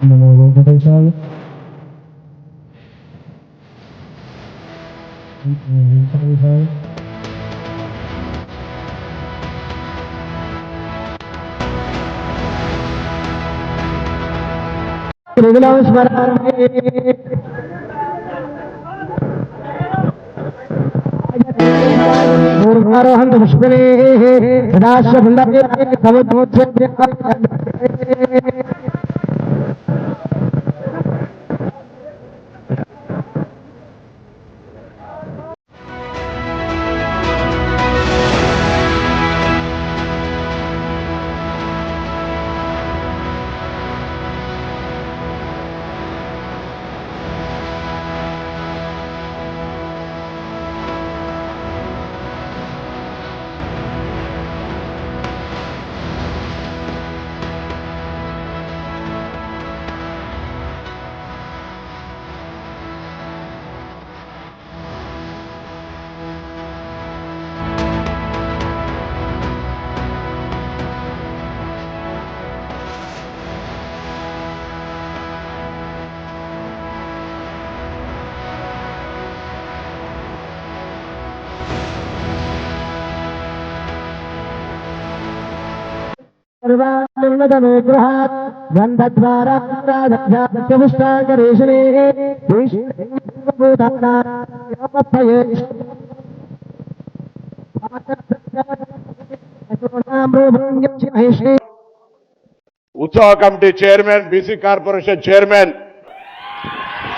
నమో వెంకటేశాయ. వెంకటేశాయ. ूर्वारोहन्त पुष्पिणे सदाश्वन्दे समुद्रोच्यते सर्वान्नतनुग्रहात् गन्धद्वारापुष्टाकरेशने ఉత్సవ committee chairman BC corporation chairman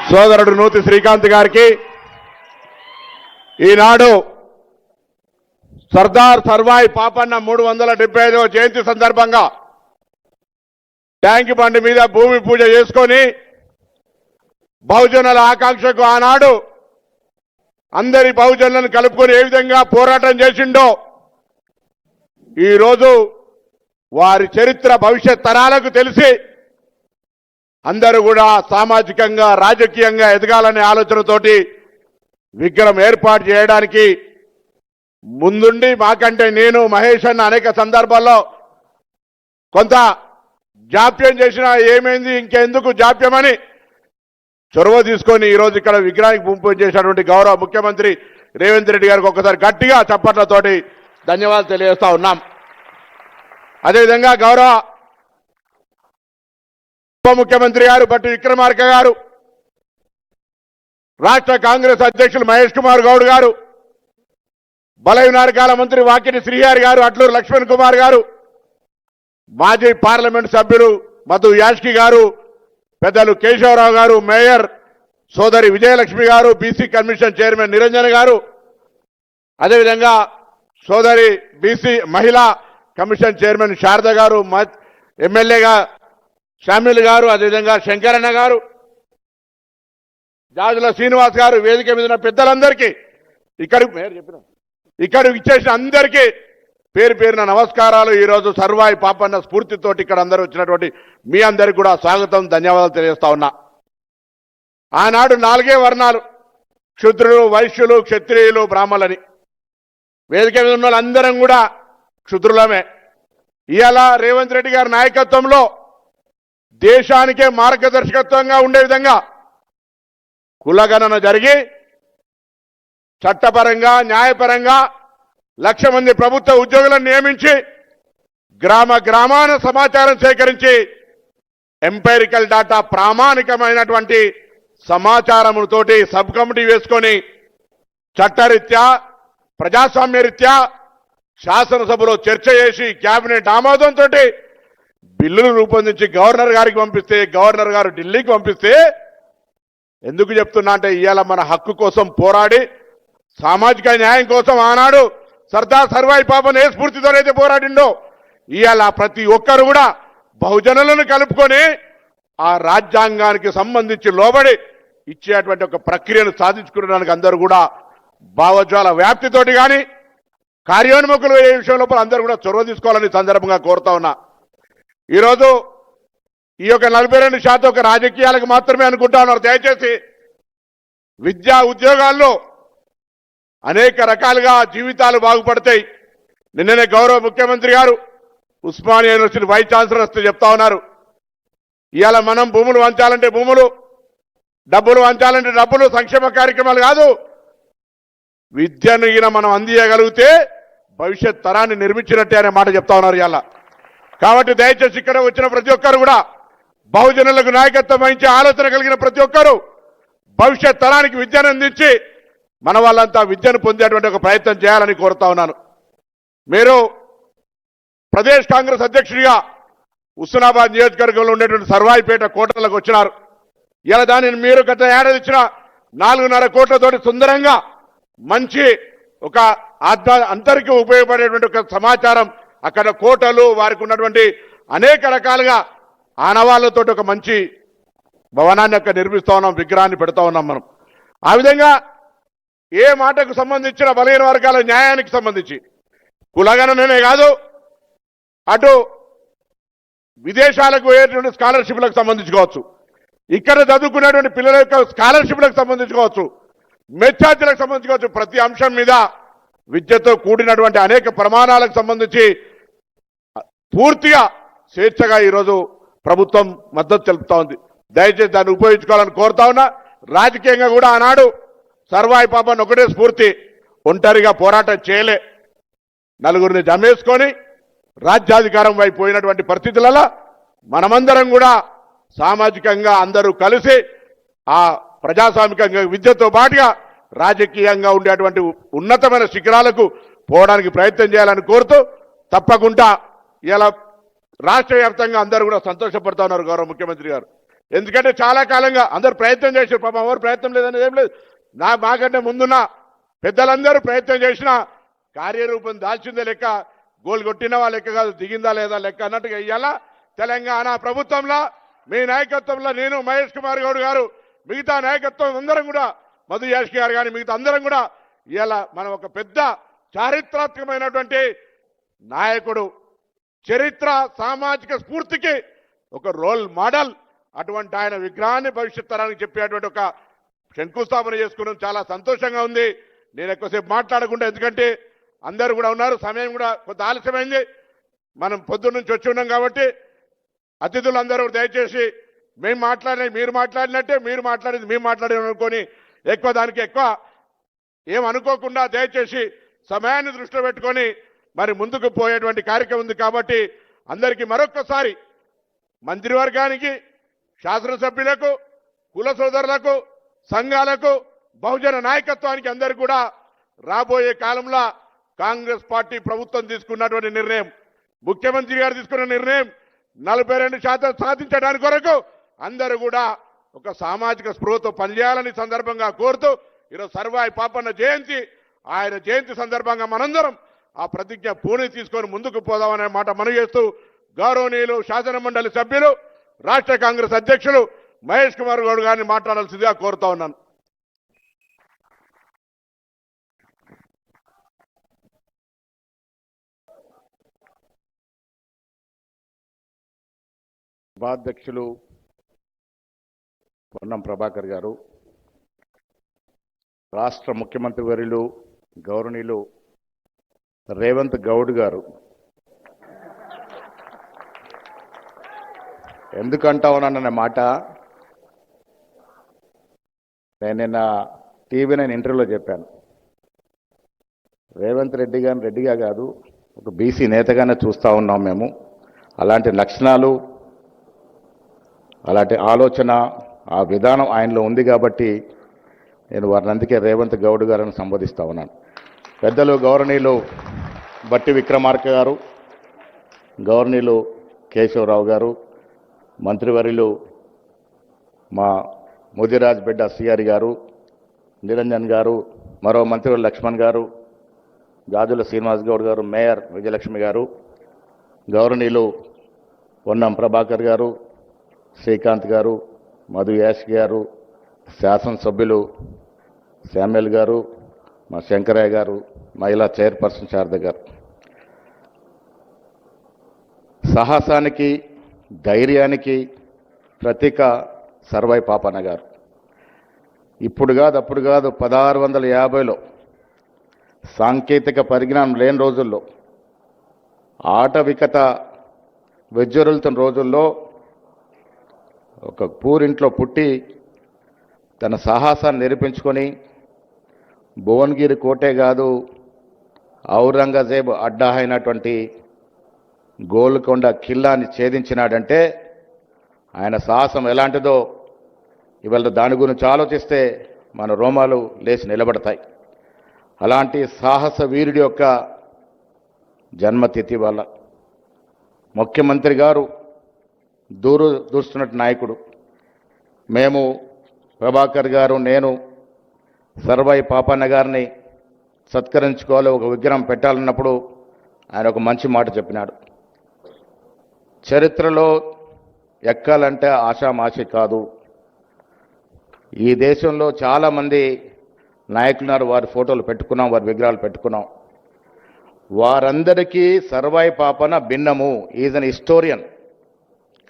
సోదరుడు నూతి శ్రీకాంత్ గారికి ఈనాడు సర్దార్ సర్వాయి పాపన్న 375వ జయంతి సందర్భంగా ట్యాంక్ బండి మీద భూమి పూజ చేసుకొని బహుజనుల ఆకాంక్షకు ఆనాడు అందరి బహుజనులను కలుపుకొని ఏ విధంగా పోరాటం చేసిండో ఈరోజు వారి చరిత్ర భవిష్యత్ తరాలకు తెలిసి అందరూ కూడా సామాజికంగా రాజకీయంగా ఎదగాలనే ఆలోచనతోటి విగ్రహం ఏర్పాటు చేయడానికి ముందుండి మాకంటే నేను మహేష్ అన్న అనేక సందర్భాల్లో కొంత జాప్యం చేసినా ఏమైంది ఇంకెందుకు జాప్యమని చొరవ తీసుకొని ఈరోజు ఇక్కడ విగ్రహానికి పూజ చేసినటువంటి గౌరవ ముఖ్యమంత్రి రేవంత్ రెడ్డి గారికి ఒక్కసారి గట్టిగా చప్పట్లతోటి ధన్యవాదాలు తెలియజేస్తా ఉన్నాం. అదేవిధంగా గౌరవ ఉప ముఖ్యమంత్రి గారు బట్టి విక్రమార్క గారు, రాష్ట్ర కాంగ్రెస్ అధ్యక్షులు మహేష్ కుమార్ గౌడ్ గారు, బలహీన వర్గాల మంత్రి వాకిటి శ్రీహరి గారు, అట్లూరు లక్ష్మణ్ కుమార్ గారు, మాజీ పార్లమెంట్ సభ్యులు మధు యాష్కి గారు, పెద్దలు కేశవరావు గారు, మేయర్ సోదరి విజయలక్ష్మి గారు, బీసీ కమిషన్ చైర్మన్ నిరంజన్ గారు, అదేవిధంగా సోదరి బీసీ మహిళా కమిషన్ చైర్మన్ శారద గారు, ఎమ్మెల్యేగా షామిల్ గారు, అదేవిధంగా శంకరన్న గారు, జాజుల శ్రీనివాస్ గారు, వేదిక మీద ఉన్న పెద్దలందరికీ ఇక్కడ ఇచ్చేసిన అందరికీ పేరు పేరున నమస్కారాలు. ఈరోజు సర్వాయి పాపన్న స్ఫూర్తితోటి ఇక్కడ అందరూ వచ్చినటువంటి మీ అందరికీ కూడా స్వాగతం, ధన్యవాదాలు తెలియజేస్తా ఉన్నా. ఆనాడు 4 వర్ణాలు, క్షుద్రులు, వైశ్యులు, క్షత్రియులు, బ్రాహ్మణులని. వేదిక మీద ఉన్న వాళ్ళందరం కూడా క్షుద్రులమే. ఇవాళ రేవంత్ రెడ్డి గారి నాయకత్వంలో దేశానికే మార్గదర్శకత్వంగా ఉండే విధంగా కులగణన జరిగి చట్టపరంగా న్యాయపరంగా 1,00,000 మంది ప్రభుత్వ ఉద్యోగులను నియమించి గ్రామాన సమాచారం సేకరించి ఎంపైరికల్ డాటా ప్రామాణికమైనటువంటి సమాచారముతోటి సబ్ కమిటీ వేసుకొని చట్టరీత్యా ప్రజాస్వామ్యరీత్యా శాసనసభలో చర్చ చేసి కేబినెట్ ఆమోదంతో బిల్లులు రూపొందించి గవర్నర్ గారికి పంపిస్తే, గవర్నర్ గారు ఢిల్లీకి పంపిస్తే, ఎందుకు చెప్తున్నా అంటే ఇవాళ మన హక్కు కోసం పోరాడి సామాజిక న్యాయం కోసం ఆనాడు సర్దార్ సర్వాయి పాపన్ ఏ స్ఫూర్తితోనైతే పోరాడిండో ఇవాళ ప్రతి ఒక్కరు కూడా బహుజనులను కలుపుకొని ఆ రాజ్యాంగానికి సంబంధించి లోబడి ఇచ్చేటువంటి ఒక ప్రక్రియను సాధించుకునడానికి అందరూ కూడా భావజ్వాల వ్యాప్తితోటి కానీ కార్యోన్ముఖులు ఏ విషయంలో అందరూ కూడా చొరవ తీసుకోవాలని సందర్భంగా కోరుతా ఉన్నా. ఈరోజు ఈ యొక్క 42% ఒక రాజకీయాలకు మాత్రమే అనుకుంటా ఉన్నారు. దయచేసి విద్యా ఉద్యోగాల్లో అనేక రకాలుగా జీవితాలు బాగుపడతాయి. నిన్ననే గౌరవ ముఖ్యమంత్రి గారు ఉస్మానియా యూనివర్సిటీ వైస్ ఛాన్సలర్ వస్తే చెప్తా ఉన్నారు, ఇవాళ మనం భూములు వంచాలంటే భూములు, డబ్బులు వంచాలంటే డబ్బులు, సంక్షేమ కార్యక్రమాలు కాదు. విద్యను ఈయన మనం అందియగలిగితే భవిష్యత్ తరాన్ని నిర్మించినట్టే అనే మాట చెప్తా ఉన్నారు ఇవాళ. కాబట్టి దయచేసి ఇక్కడ వచ్చిన ప్రతి ఒక్కరు కూడా బహుజనులకు నాయకత్వం వహించే ఆలోచన కలిగిన ప్రతి ఒక్కరు భవిష్యత్ తరానికి విద్యను అందించి మన వాళ్ళంతా విద్యను పొందేటువంటి ఒక ప్రయత్నం చేయాలని కోరుతా ఉన్నాను. మీరు ప్రదేశ్ కాంగ్రెస్ అధ్యక్షుడిగా హుస్నాబాద్ నియోజకవర్గంలో ఉండేటువంటి సర్వాయిపేట కోటలకు వచ్చినారు. ఇలా దానిని మీరు గత ఏడాది ఇచ్చిన 4.5 కోట్లతోటి సుందరంగా మంచి ఒక అందరికీ ఉపయోగపడేటువంటి ఒక సమాచారం, అక్కడ కోటలు, వారికి ఉన్నటువంటి అనేక రకాలుగా ఆనవాళ్లతో ఒక మంచి భవనాన్ని అక్కడ నిర్మిస్తా ఉన్నాం, విగ్రహాన్ని పెడతా ఉన్నాం మనం. ఆ విధంగా ఏ మాటకు సంబంధించిన బలహీన వర్గాల న్యాయానికి సంబంధించి కులగణనే కాదు, అటు విదేశాలకు పోయేటువంటి స్కాలర్షిప్లకు సంబంధించుకోవచ్చు, ఇక్కడ చదువుకునేటువంటి పిల్లల యొక్క స్కాలర్షిప్లకు సంబంధించుకోవచ్చు, మెచ్చార్జీలకు సంబంధించుకోవచ్చు, ప్రతి అంశం మీద విద్యతో కూడినటువంటి అనేక ప్రమాణాలకు సంబంధించి పూర్తిగా స్వేచ్ఛగా ఈరోజు ప్రభుత్వం మద్దతు తెలుపుతా ఉంది. దయచేసి దాన్ని ఉపయోగించుకోవాలని కోరుతా ఉన్నా. రాజకీయంగా కూడా ఆనాడు సర్వాయి పాపన్ ఒకటే స్ఫూర్తి, ఒంటరిగా పోరాటం చేయలే, నలుగురిని జమేసుకొని రాజ్యాధికారం వైపు పోయినటువంటి పరిస్థితులలో మనమందరం కూడా సామాజికంగా అందరూ కలిసి ఆ ప్రజాస్వామికంగా విద్యతో పాటుగా రాజకీయంగా ఉండేటువంటి ఉన్నతమైన శిఖరాలకు పోవడానికి ప్రయత్నం చేయాలని కోరుతూ, తప్పకుండా ఇలా రాష్ట్ర వ్యాప్తంగా అందరూ కూడా సంతోషపడుతూ ఉన్నారు గౌరవ ముఖ్యమంత్రి గారు. ఎందుకంటే చాలా కాలంగా అందరూ ప్రయత్నం చేశారు, పాపం ఎవరు ప్రయత్నం లేదని ఏం లేదు, మాకంటే ముందున్న పెద్దలందరూ ప్రయత్నం చేసినా కార్యరూపం దాల్చిందే లెక్క, గోల్ కొట్టిన వాళ్ళ లెక్క కాదు, దిగిందా లేదా లెక్క అన్నట్టుగా ఇవాళ తెలంగాణ ప్రభుత్వంలో మీ నాయకత్వంలో నేను, మహేష్ కుమార్ గౌడ్ గారు, మిగతా నాయకత్వం అందరం కూడా, మధు యాష్కి గారు కానీ మిగతా అందరం కూడా ఇవాళ మనం ఒక పెద్ద చారిత్రాత్మకమైనటువంటి నాయకుడు, చరిత్ర సామాజిక స్ఫూర్తికి ఒక రోల్ మోడల్, అటువంటి ఆయన విగ్రహాన్ని భవిష్యత్ తరానికి చెప్పేటువంటి ఒక శంకుస్థాపన చేసుకున్నాం. చాలా సంతోషంగా ఉంది. నేను ఎక్కువసేపు మాట్లాడకుండా, ఎందుకంటే అందరూ కూడా ఉన్నారు, సమయం కూడా కొంత ఆలస్యమైంది, మనం పొద్దున్న నుంచి వచ్చి ఉన్నాం కాబట్టి అతిథులందరూ దయచేసి మేము మాట్లాడినవి మీరు మాట్లాడినట్టే, మీరు మాట్లాడేది మేము మాట్లాడాము అనుకొని ఎక్కువ దానికి ఎక్కువ ఏమనుకోకుండా దయచేసి సమయాన్ని దృష్టిలో పెట్టుకొని మరి ముందుకు పోయేటువంటి కార్యక్రమం ఉంది. కాబట్టి అందరికీ మరొక్కసారి మంత్రివర్గానికి, శాసనసభ్యులకు, కుల సోదరులకు, సంఘాలకు, బహుజన నాయకత్వానికి అందరికీ కూడా రాబోయే కాలంలో కాంగ్రెస్ పార్టీ ప్రభుత్వం తీసుకున్నటువంటి నిర్ణయం, ముఖ్యమంత్రి గారు తీసుకున్న నిర్ణయం 42% సాధించడానికి కొరకు అందరూ కూడా ఒక సామాజిక స్పృహతో పనిచేయాలని సందర్భంగా కోరుతూ, ఈరోజు సర్వాయి పాపన్న జయంతి, ఆయన జయంతి సందర్భంగా మనందరం ఆ ప్రతిజ్ఞ పూని తీసుకొని ముందుకు పోదామనే మాట మనవి చేస్తూ, గౌరవనీయులు శాసన మండలి సభ్యులు, రాష్ట్ర కాంగ్రెస్ అధ్యక్షులు మహేష్ కుమార్ గౌడ్ గారిని మాట్లాడాల్సిందిగా కోరుతా ఉన్నాను. ఉపాధ్యక్షులు పొన్నం ప్రభాకర్ గారు, రాష్ట్ర ముఖ్యమంత్రి వర్యులు గౌరవనీయులు రేవంత్ గౌడ్ గారు, ఎందుకంటావునన్న మాట నేను నిన్న టీవీ నేను ఇంటర్వ్యూలో చెప్పాను. రేవంత్ రెడ్డి గారిని రెడ్డిగా కాదు, ఒక బీసీ నేతగానే చూస్తూ ఉన్నాం మేము. అలాంటి లక్షణాలు, అలాంటి ఆలోచన, ఆ విధానం ఆయనలో ఉంది కాబట్టి నేను వారిని అందుకే రేవంత్ గౌడ్ గారిని సంబోధిస్తూ ఉన్నాను. పెద్దలు గౌరవనీయులు బట్టి విక్రమార్క గారు, గౌరవనీయులు కేశవరావు గారు, మంత్రివర్యులు మా ముదిరాజ్ బిడ్డ సిఆర్ గారు, నిరంజన్ గారు, మరో మంత్రివర్యులు లక్ష్మణ్ గారు, గాజుల శ్రీనివాస్ గౌడ్ గారు, మేయర్ విజయలక్ష్మి గారు, గౌరవనీయులు పొన్నం ప్రభాకర్ గారు, శ్రీకాంత్ గారు, మధు యాష్ గారు, శాసనసభ్యులు శామ్యుల్ గారు, మా శంకరయ్య గారు, మహిళా చైర్పర్సన్ శారద గారు, సాహసానికి ధైర్యానికి ప్రతీక సర్వాయి పాపన్న గారు. ఇప్పుడు కాదు, అప్పుడు కాదు, 1650లో సాంకేతిక పరిజ్ఞానం లేని రోజుల్లో, ఆటవికత వెజ్జరులుతున్న రోజుల్లో ఒక పూరింట్లో పుట్టి తన సాహసాన్ని నిరూపించుకొని భువనగిరి కోటే కాదు ఔరంగజేబ్ అడ్డా అయినటువంటి గోల్కొండ కిల్లాని ఛేదించినాడంటే ఆయన సాహసం ఎలాంటిదో ఇవాళ దాని గురించి ఆలోచిస్తే మన రోమాలు లేచి నిలబడతాయి. అలాంటి సాహస వీరుడి యొక్క జన్మతిథి వల్ల ముఖ్యమంత్రి గారు దూస్తున్నట్టు నాయకుడు. మేము ప్రభాకర్ గారు, నేను సర్వాయి పాపన్న గారిని సత్కరించుకోవాలి, ఒక విగ్రహం పెట్టాలన్నప్పుడు ఆయన ఒక మంచి మాట చెప్పినాడు. చరిత్రలో ఎక్కాలంటే ఆషామాషి కాదు. ఈ దేశంలో చాలామంది నాయకులున్నారు, వారి ఫోటోలు పెట్టుకున్నాం, వారి విగ్రహాలు పెట్టుకున్నాం. వారందరికీ సర్వాయి పాపన భిన్నము. Is an historian.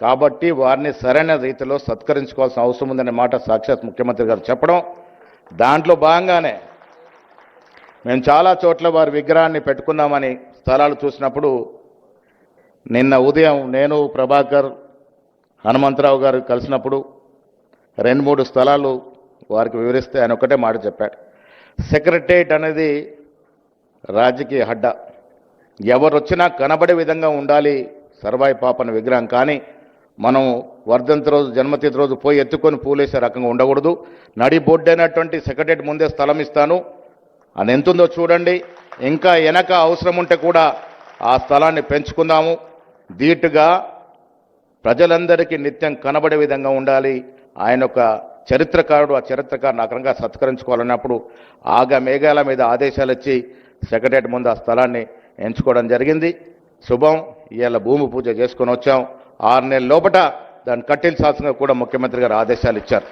కాబట్టి వారిని సరైన రీతిలో సత్కరించుకోవాల్సిన అవసరం ఉందనే మాట సాక్షాత్ ముఖ్యమంత్రి గారు చెప్పడం, దాంట్లో భాగంగానే మేము చాలా చోట్ల వారి విగ్రహాన్ని పెట్టుకున్నామని స్థలాలు చూసినప్పుడు నిన్న ఉదయం నేను ప్రభాకర్ హనుమంతరావు గారు కలిసినప్పుడు 2-3 స్థలాలు వారికి వివరిస్తే ఆయన ఒకటే మాట చెప్పాడు. సెక్రటేరియట్ అనేది రాజకీయ అడ్డ, ఎవరు వచ్చినా కనబడే విధంగా ఉండాలి సర్వాయి పాపన విగ్రహం. కానీ మనం వర్ధంతి రోజు, జన్మతిథి రోజు పోయి ఎత్తుకొని పూలేసే రకంగా ఉండకూడదు. నడి బొడ్డైనటువంటి సెక్రటేరియట్ ముందే స్థలం ఇస్తాను, అది ఎంతుందో చూడండి, ఇంకా వెనక అవసరం ఉంటే కూడా ఆ స్థలాన్ని పెంచుకుందాము. ధీటుగా ప్రజలందరికీ నిత్యం కనబడే విధంగా ఉండాలి. ఆయన ఒక చరిత్రకారుడు, ఆ చరిత్రకారుని అక్రంగా సత్కరించుకోవాలన్నప్పుడు ఆగ మేఘాల మీద ఆదేశాలు ఇచ్చి సెక్రటేరియట్ ముందు ఆ స్థలాన్ని ఎంచుకోవడం జరిగింది. శుభం. ఇవాళ భూమి పూజ చేసుకొని వచ్చాం. 6 నెలల లోపట దాన్ని కట్టించాల్సిందిగా కూడా ముఖ్యమంత్రి గారు ఆదేశాలు ఇచ్చారు.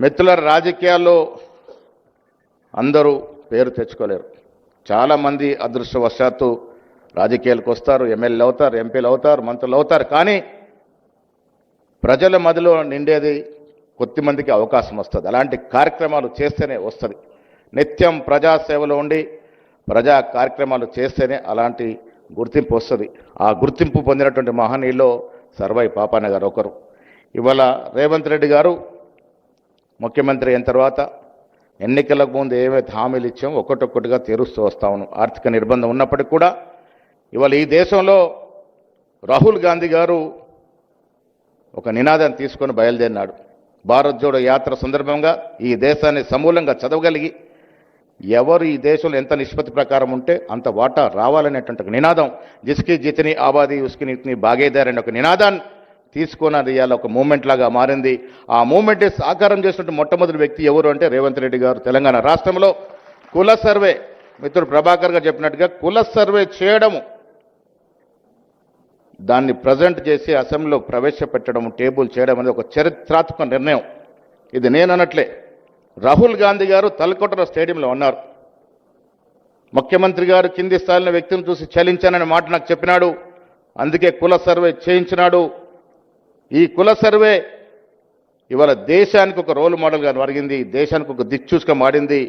మిత్రుల, రాజకీయాల్లో అందరూ పేరు తెచ్చుకోలేరు. చాలామంది అదృష్టవశాత్తు రాజకీయాలకు వస్తారు, ఎమ్మెల్యేలు అవుతారు, ఎంపీలు అవుతారు, మంత్రులు అవుతారు. కానీ ప్రజల మదిలో నిండేది కొద్దిమందికి అవకాశం వస్తుంది. అలాంటి కార్యక్రమాలు చేస్తేనే వస్తుంది. నిత్యం ప్రజాసేవలో ఉండి ప్రజా కార్యక్రమాలు చేస్తేనే అలాంటి గుర్తింపు వస్తుంది. ఆ గుర్తింపు పొందినటువంటి మహనీయుల్లో సర్వాయి పాపన్న గారు ఒకరు. ఇవాళ రేవంత్ రెడ్డి గారు ముఖ్యమంత్రి అయిన తర్వాత ఎన్నికలకు ముందు ఏవైతే హామీలు ఇచ్చామో ఒక్కొక్కటిగా తీరుస్తూ వస్తా ఉన్నాం. ఆర్థిక నిర్బంధం ఉన్నప్పటికీ కూడా ఇవాళ ఈ దేశంలో రాహుల్ గాంధీ గారు ఒక నినాదాన్ని తీసుకొని బయలుదేరినాడు. భారత్ జోడో యాత్ర సందర్భంగా ఈ దేశాన్ని సమూలంగా చదవగలిగి ఎవరు ఈ దేశంలో ఎంత నిష్పత్తి ప్రకారం ఉంటే అంత వాటా రావాలనేటువంటి నినాదం, జిస్కి జితని ఆబాదీ ఉస్కి నితని భాగీదార్ అనే ఒక నినాదాన్ని తీసుకొని అది ఇవాళ ఒక మూమెంట్ లాగా మారింది. ఆ మూమెంట్ని సాకారం చేసినట్టు మొట్టమొదటి వ్యక్తి ఎవరు అంటే రేవంత్ రెడ్డి గారు. తెలంగాణ రాష్ట్రంలో కుల సర్వే, మిత్రుడు ప్రభాకర్ గారు చెప్పినట్టుగా కుల సర్వే చేయడము, దాన్ని ప్రజెంట్ చేసి అసెంబ్లీలో ప్రవేశపెట్టడం, టేబుల్ చేయడం అనేది ఒక చరిత్రాత్మక నిర్ణయం. ఇది నేను అనట్లే, రాహుల్ గాంధీ గారు తలకొట్టర స్టేడియంలో ఉన్నారు. ముఖ్యమంత్రి గారు కింది స్థాయిలో వ్యక్తిని చూసి చలించాననే మాట నాకు చెప్పినాడు. అందుకే కుల సర్వే చేయించినాడు. ఈ కుల సర్వే ఇవాళ దేశానికి ఒక రోల్ మోడల్గా మారింది, దేశానికి ఒక దిక్చూసుగా మారింది.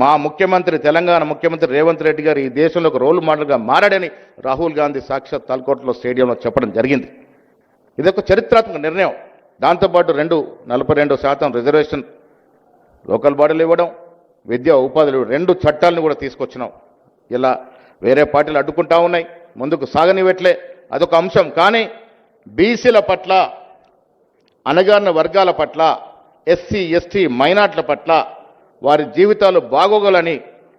మా ముఖ్యమంత్రి, తెలంగాణ ముఖ్యమంత్రి రేవంత్ రెడ్డి గారు ఈ దేశంలో ఒక రోల్ మోడల్గా మారాడని రాహుల్ గాంధీ సాక్షాత్ తలకోటలో స్టేడియంలో చెప్పడం జరిగింది. ఇది ఒక చరిత్రాత్మక నిర్ణయం. దాంతోపాటు 42% రిజర్వేషన్ లోకల్ బాడీలు ఇవ్వడం, విద్యా ఉపాధులు 2 చట్టాలను కూడా తీసుకొచ్చినాం. ఇలా వేరే పార్టీలు అడ్డుకుంటా ఉన్నాయి, ముందుకు సాగనివ్వట్లే, అదొక అంశం. కానీ బీసీల పట్ల, అణగారిన వర్గాల పట్ల, ఎస్సీ ఎస్టీ మైనార్టీల పట్ల వారి జీవితాలు బాగోగలని,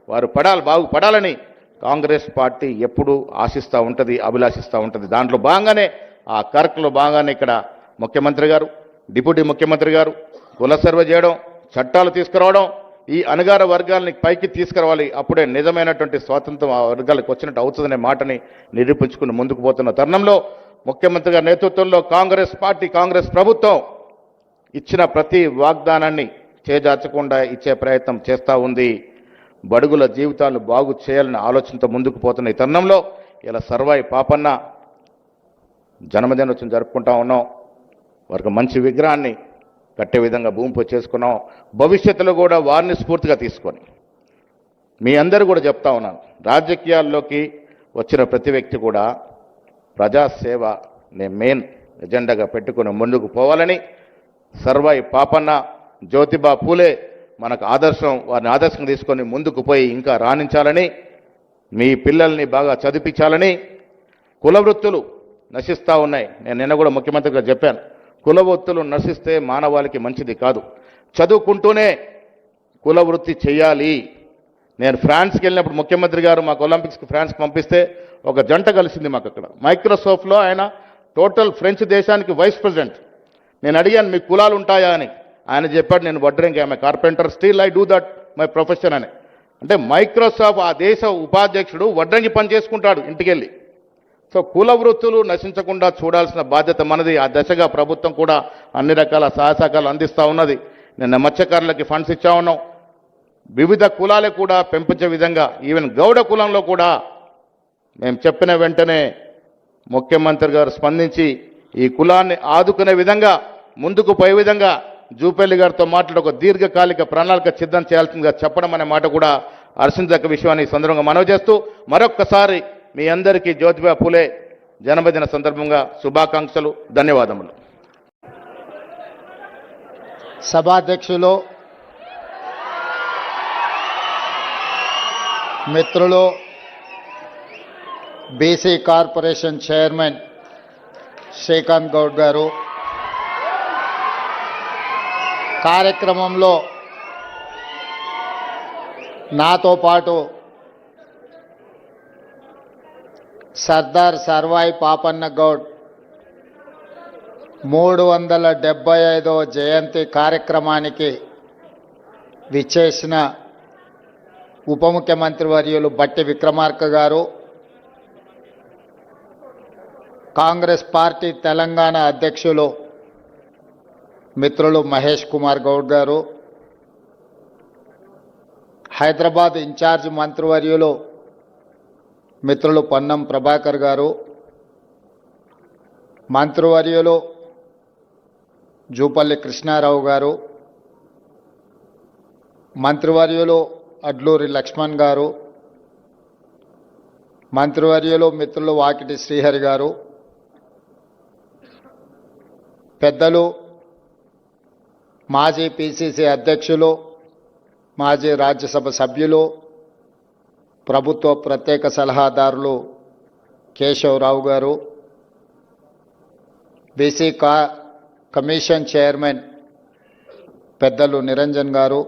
వారు బాగుపడాలని కాంగ్రెస్ పార్టీ ఎప్పుడూ ఆశిస్తూ ఉంటుంది, అభిలాషిస్తూ ఉంటుంది. దాంట్లో భాగంగానే, ఆ కార్యక్రమంలో భాగంగానే ఇక్కడ ముఖ్యమంత్రి గారు, డిప్యూటీ ముఖ్యమంత్రి గారు కుల సర్వే చేయడం, చట్టాలు తీసుకురావడం, ఈ అణగార వర్గాలని పైకి తీసుకురావాలి. అప్పుడే నిజమైనటువంటి స్వాతంత్రం ఆ వర్గాలకు వచ్చినట్టు అవుతుందనే మాటని నిరూపించుకుని ముందుకు పోతున్న తరుణంలో ముఖ్యమంత్రి గారి నేతృత్వంలో కాంగ్రెస్ పార్టీ, కాంగ్రెస్ ప్రభుత్వం ఇచ్చిన ప్రతి వాగ్దానాన్ని చేజార్చకుండా ఇచ్చే ప్రయత్నం చేస్తూ ఉంది. బడుగుల జీవితాలను బాగు చేయాలనే ఆలోచనతో ముందుకు పోతున్న ఈ తరుణంలో ఇలా సర్వాయి పాపన్న జన్మదినోత్సవం జరుపుకుంటా ఉన్నాం. వారికి మంచి విగ్రహాన్ని కట్టే విధంగా భూమి పూజ చేసుకున్నాం. భవిష్యత్తులో కూడా వారిని స్ఫూర్తిగా తీసుకొని మీ అందరూ కూడా చెప్తా ఉన్నాను, రాజకీయాల్లోకి వచ్చిన ప్రతి వ్యక్తి కూడా ప్రజాసేవ మెయిన్ ఎజెండాగా పెట్టుకుని ముందుకు పోవాలని సర్వాయి పాపన్న జ్యోతిబా పూలే మనకు ఆదర్శం, వారిని ఆదర్శం తీసుకొని ముందుకు పోయి ఇంకా రాణించాలని, మీ పిల్లల్ని బాగా చదివించాలని. కుల వృత్తులు నశిస్తూ ఉన్నాయి. నేను నిన్న కూడా ముఖ్యమంత్రిగా చెప్పాను, కుల వృత్తులు నశిస్తే మానవాళికి మంచిది కాదు. చదువుకుంటూనే కుల వృత్తి చేయాలి. నేను ఫ్రాన్స్కి వెళ్ళినప్పుడు ముఖ్యమంత్రి గారు మాకు ఒలింపిక్స్కి ఫ్రాన్స్కి పంపిస్తే ఒక జంట కలిసింది మాకు అక్కడ. మైక్రోసాఫ్ట్లో ఆయన టోటల్ ఫ్రెంచ్ దేశానికి వైస్ ప్రెసిడెంట్. నేను అడిగాను మీకు కులాలు ఉంటాయా అని. ఆయన చెప్పాడు నేను వడ్రంగి, ఆమె carpenter, still I do that my profession అని. అంటే మైక్రోసాఫ్ట్ ఆ దేశ ఉపాధ్యక్షుడు వడ్రంగి పని చేసుకుంటాడు ఇంటికెళ్ళి. సో కుల వృత్తులు నశించకుండా చూడాల్సిన బాధ్యత మనది. ఆ దశగా ప్రభుత్వం కూడా అన్ని రకాల సహాయకాలు అందిస్తూ ఉన్నది. నిన్న మత్స్యకారులకి ఫండ్స్ ఇచ్చా ఉన్నాం. వివిధ కులాలకు కూడా పెంపించే విధంగా, ఈవెన్ గౌడ కులంలో కూడా మేము చెప్పిన వెంటనే ముఖ్యమంత్రి గారు స్పందించి ఈ కులాన్ని ఆదుకునే విధంగా, ముందుకు పోయే విధంగా జూపల్లి గారితో మాట్లాడి ఒక దీర్ఘకాలిక ప్రణాళిక సిద్ధం చేయాల్సిందిగా చెప్పడం అనే మాట కూడా హర్షించదగ్గ విషయాన్ని ఈ సందర్భంగా మనవి చేస్తూ, మరొక్కసారి మీ అందరికీ జ్యోతిబా పూలే జన్మదిన సందర్భంగా శుభాకాంక్షలు, ధన్యవాదములు. సభాధ్యక్షులు, మిత్రులు, BC corporation chairman Srikanth Goud గారు, కార్యక్రమంలో నాతో పాటు సర్దార్ సర్వాయి పాపన్న గౌడ్ 375వ జయంతి కార్యక్రమానికి విచ్చేసిన ఉప ముఖ్యమంత్రి వర్యులు బట్టి విక్రమార్క గారు, కాంగ్రెస్ పార్టీ తెలంగాణ అధ్యక్షులు మిత్రులు మహేష్ కుమార్ గౌడ్ గారు, హైదరాబాద్ ఇన్ఛార్జ్ మంత్రివర్యులు మిత్రులు పొన్నం ప్రభాకర్ గారు, మంత్రివర్యులు జూపల్లి కృష్ణారావు గారు, మంత్రివర్యులు అడ్లూరి లక్ష్మణ్ గారు, మంత్రివర్యులు మిత్రులు వాకిటి శ్రీహరి గారు, పెద్దలు మాజీ పిసిసి అధ్యక్షులు, మాజీ రాజ్యసభ సభ్యులు, ప్రభుత్వ ప్రత్యేక సలహాదారులు కేశవరావు గారు, బీసీ కమిషన్ చైర్మన్ పెద్దలు నిరంజన్ గారు,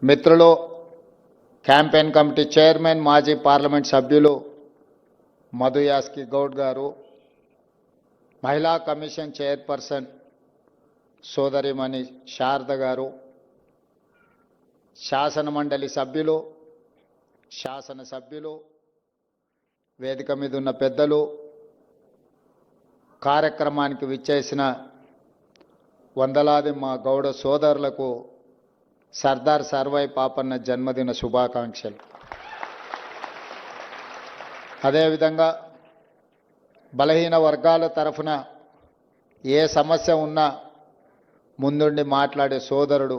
మిత్రులు క్యాంపెయిన్ కమిటీ చైర్మన్ మాజీ పార్లమెంట్ సభ్యులు మధు యాస్కి గౌడ్ గారు, మహిళా కమిషన్ చైర్పర్సన్ సోదరిమణి శారద గారు, శాసన మండలి సభ్యులు, శాసనసభ్యులు, వేదిక మీద ఉన్న పెద్దలు, కార్యక్రమానికి విచ్చేసిన వందలాది మా గౌడ సోదరులకు సర్దార్ సర్వాయి పాపన్న జన్మదిన శుభాకాంక్షలు. అదేవిధంగా బలహీన వర్గాల తరఫున ఏ సమస్య ఉన్నా ముందుండి మాట్లాడే సోదరుడు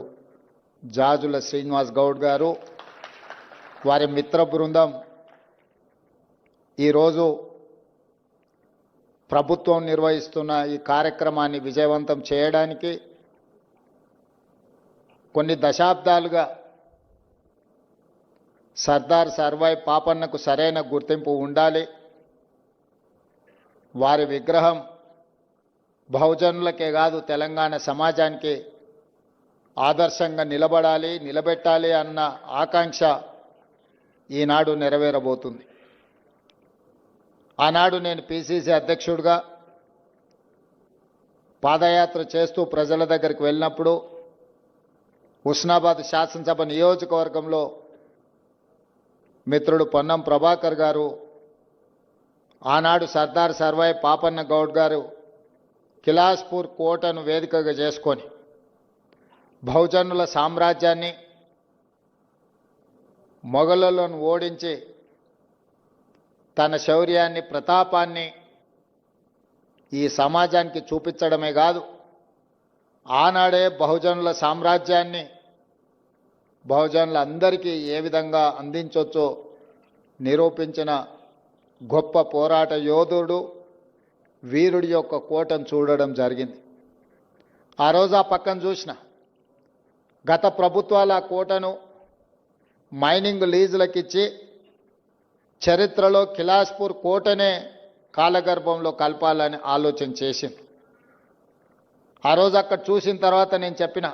జాజుల శ్రీనివాస్ గౌడ్ గారు, వారి మిత్ర బృందం ఈరోజు ప్రభుత్వం నిర్వహిస్తున్న ఈ కార్యక్రమాన్ని విజయవంతం చేయడానికి కొన్ని దశాబ్దాలుగా సర్దార్ సర్వాయి పాపన్నకు సరైన గుర్తింపు ఉండాలి, వారి విగ్రహం బహుజనులకే కాదు తెలంగాణ సమాజానికి ఆదర్శంగా నిలబడాలి, నిలబెట్టాలి అన్న ఆకాంక్ష ఈనాడు నెరవేరబోతుంది. ఆనాడు నేను పిసిసి అధ్యక్షుడిగా పాదయాత్ర చేస్తూ ప్రజల దగ్గరికి వెళ్ళినప్పుడు హుస్నాబాద్ శాసనసభ నియోజకవర్గంలో మిత్రుడు పొన్నం ప్రభాకర్ గారు, ఆనాడు సర్దార్ సర్వాయి పాపన్న గౌడ్ గారు కిలాస్పూర్ కోటను వేదికగా చేసుకొని బహుజనుల సామ్రాజ్యాన్ని, మొఘలులను ఓడించి తన శౌర్యాన్ని, ప్రతాపాన్ని ఈ సమాజానికి చూపించడమే కాదు, ఆనాడే బహుజనుల సామ్రాజ్యాన్ని బహుజనులందరికీ ఏ విధంగా అందించవచ్చో నిరూపించిన గొప్ప పోరాట యోధుడు, వీరుడి యొక్క కోటను చూడడం జరిగింది. ఆ రోజు ఆ పక్కన చూసిన గత ప్రభుత్వాల ఆ కోటను మైనింగ్ లీజులకు ఇచ్చి చరిత్రలో కిలాస్పూర్ కోటనే కాలగర్భంలో కలపాలని ఆలోచన చేసింది. ఆ రోజు అక్కడ చూసిన తర్వాత నేను చెప్పిన,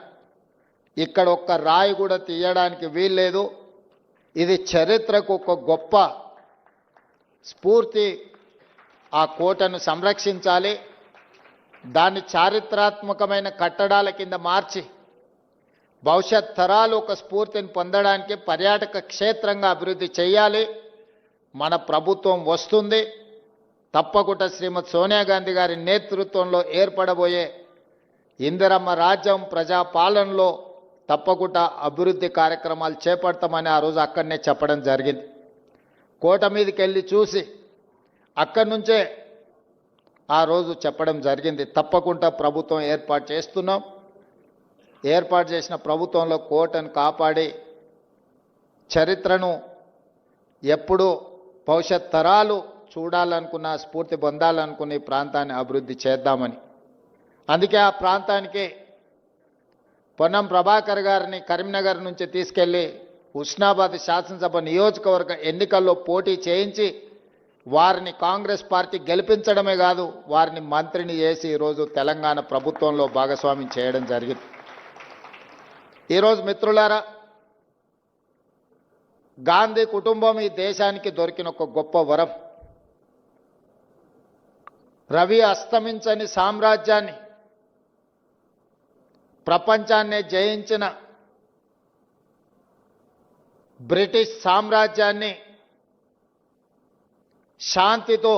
ఇక్కడ ఒక్క రాయి కూడా తీయడానికి వీల్లేదు, ఇది చరిత్రకు ఒక గొప్ప స్ఫూర్తి, ఆ కోటను సంరక్షించాలి, దాన్ని చారిత్రాత్మకమైన కట్టడాల కింద మార్చి భవిష్యత్ తరాలు ఒక స్ఫూర్తిని పొందడానికి పర్యాటక క్షేత్రంగా అభివృద్ధి చేయాలి. మన ప్రభుత్వం వస్తుంది, తప్పకుండా శ్రీమతి సోనియా గాంధీ గారి నేతృత్వంలో ఏర్పడబోయే ఇందిరమ్మ రాజ్యం ప్రజాపాలనలో తప్పకుండా అభివృద్ధి కార్యక్రమాలు చేపడతామని ఆ రోజు అక్కడనే చెప్పడం జరిగింది. కోట మీదకి వెళ్ళి చూసి అక్కడి నుంచే ఆ రోజు చెప్పడం జరిగింది, తప్పకుండా ప్రభుత్వం ఏర్పాటు చేస్తున్నాం. ఏర్పాటు చేసిన ప్రభుత్వంలో కోటను కాపాడి చరిత్రను ఎప్పుడూ భవిష్యత్ తరాలు చూడాలనుకున్న, స్ఫూర్తి పొందాలనుకున్న ఈ ప్రాంతాన్ని అభివృద్ధి చేద్దామని. అందుకే ఆ ప్రాంతానికి పొన్నం ప్రభాకర్ గారిని కరీంనగర్ నుంచి తీసుకెళ్లి హుస్నాబాద్ శాసనసభ నియోజకవర్గ ఎన్నికల్లో పోటీ చేయించి వారిని కాంగ్రెస్ పార్టీ గెలిపించడమే కాదు, వారిని మంత్రిని చేసి ఈరోజు తెలంగాణ ప్రభుత్వంలో భాగస్వామ్యం చేయడం జరిగింది. ఈరోజు మిత్రులారా, గాంధీ కుటుంబం ఈ దేశానికి దొరికిన ఒక గొప్ప వరం. రవి అస్తమించని సామ్రాజ్యాన్ని, ప్రపంచాన్నే జయించిన బ్రిటిష్ సామ్రాజ్యాన్ని శాంతితో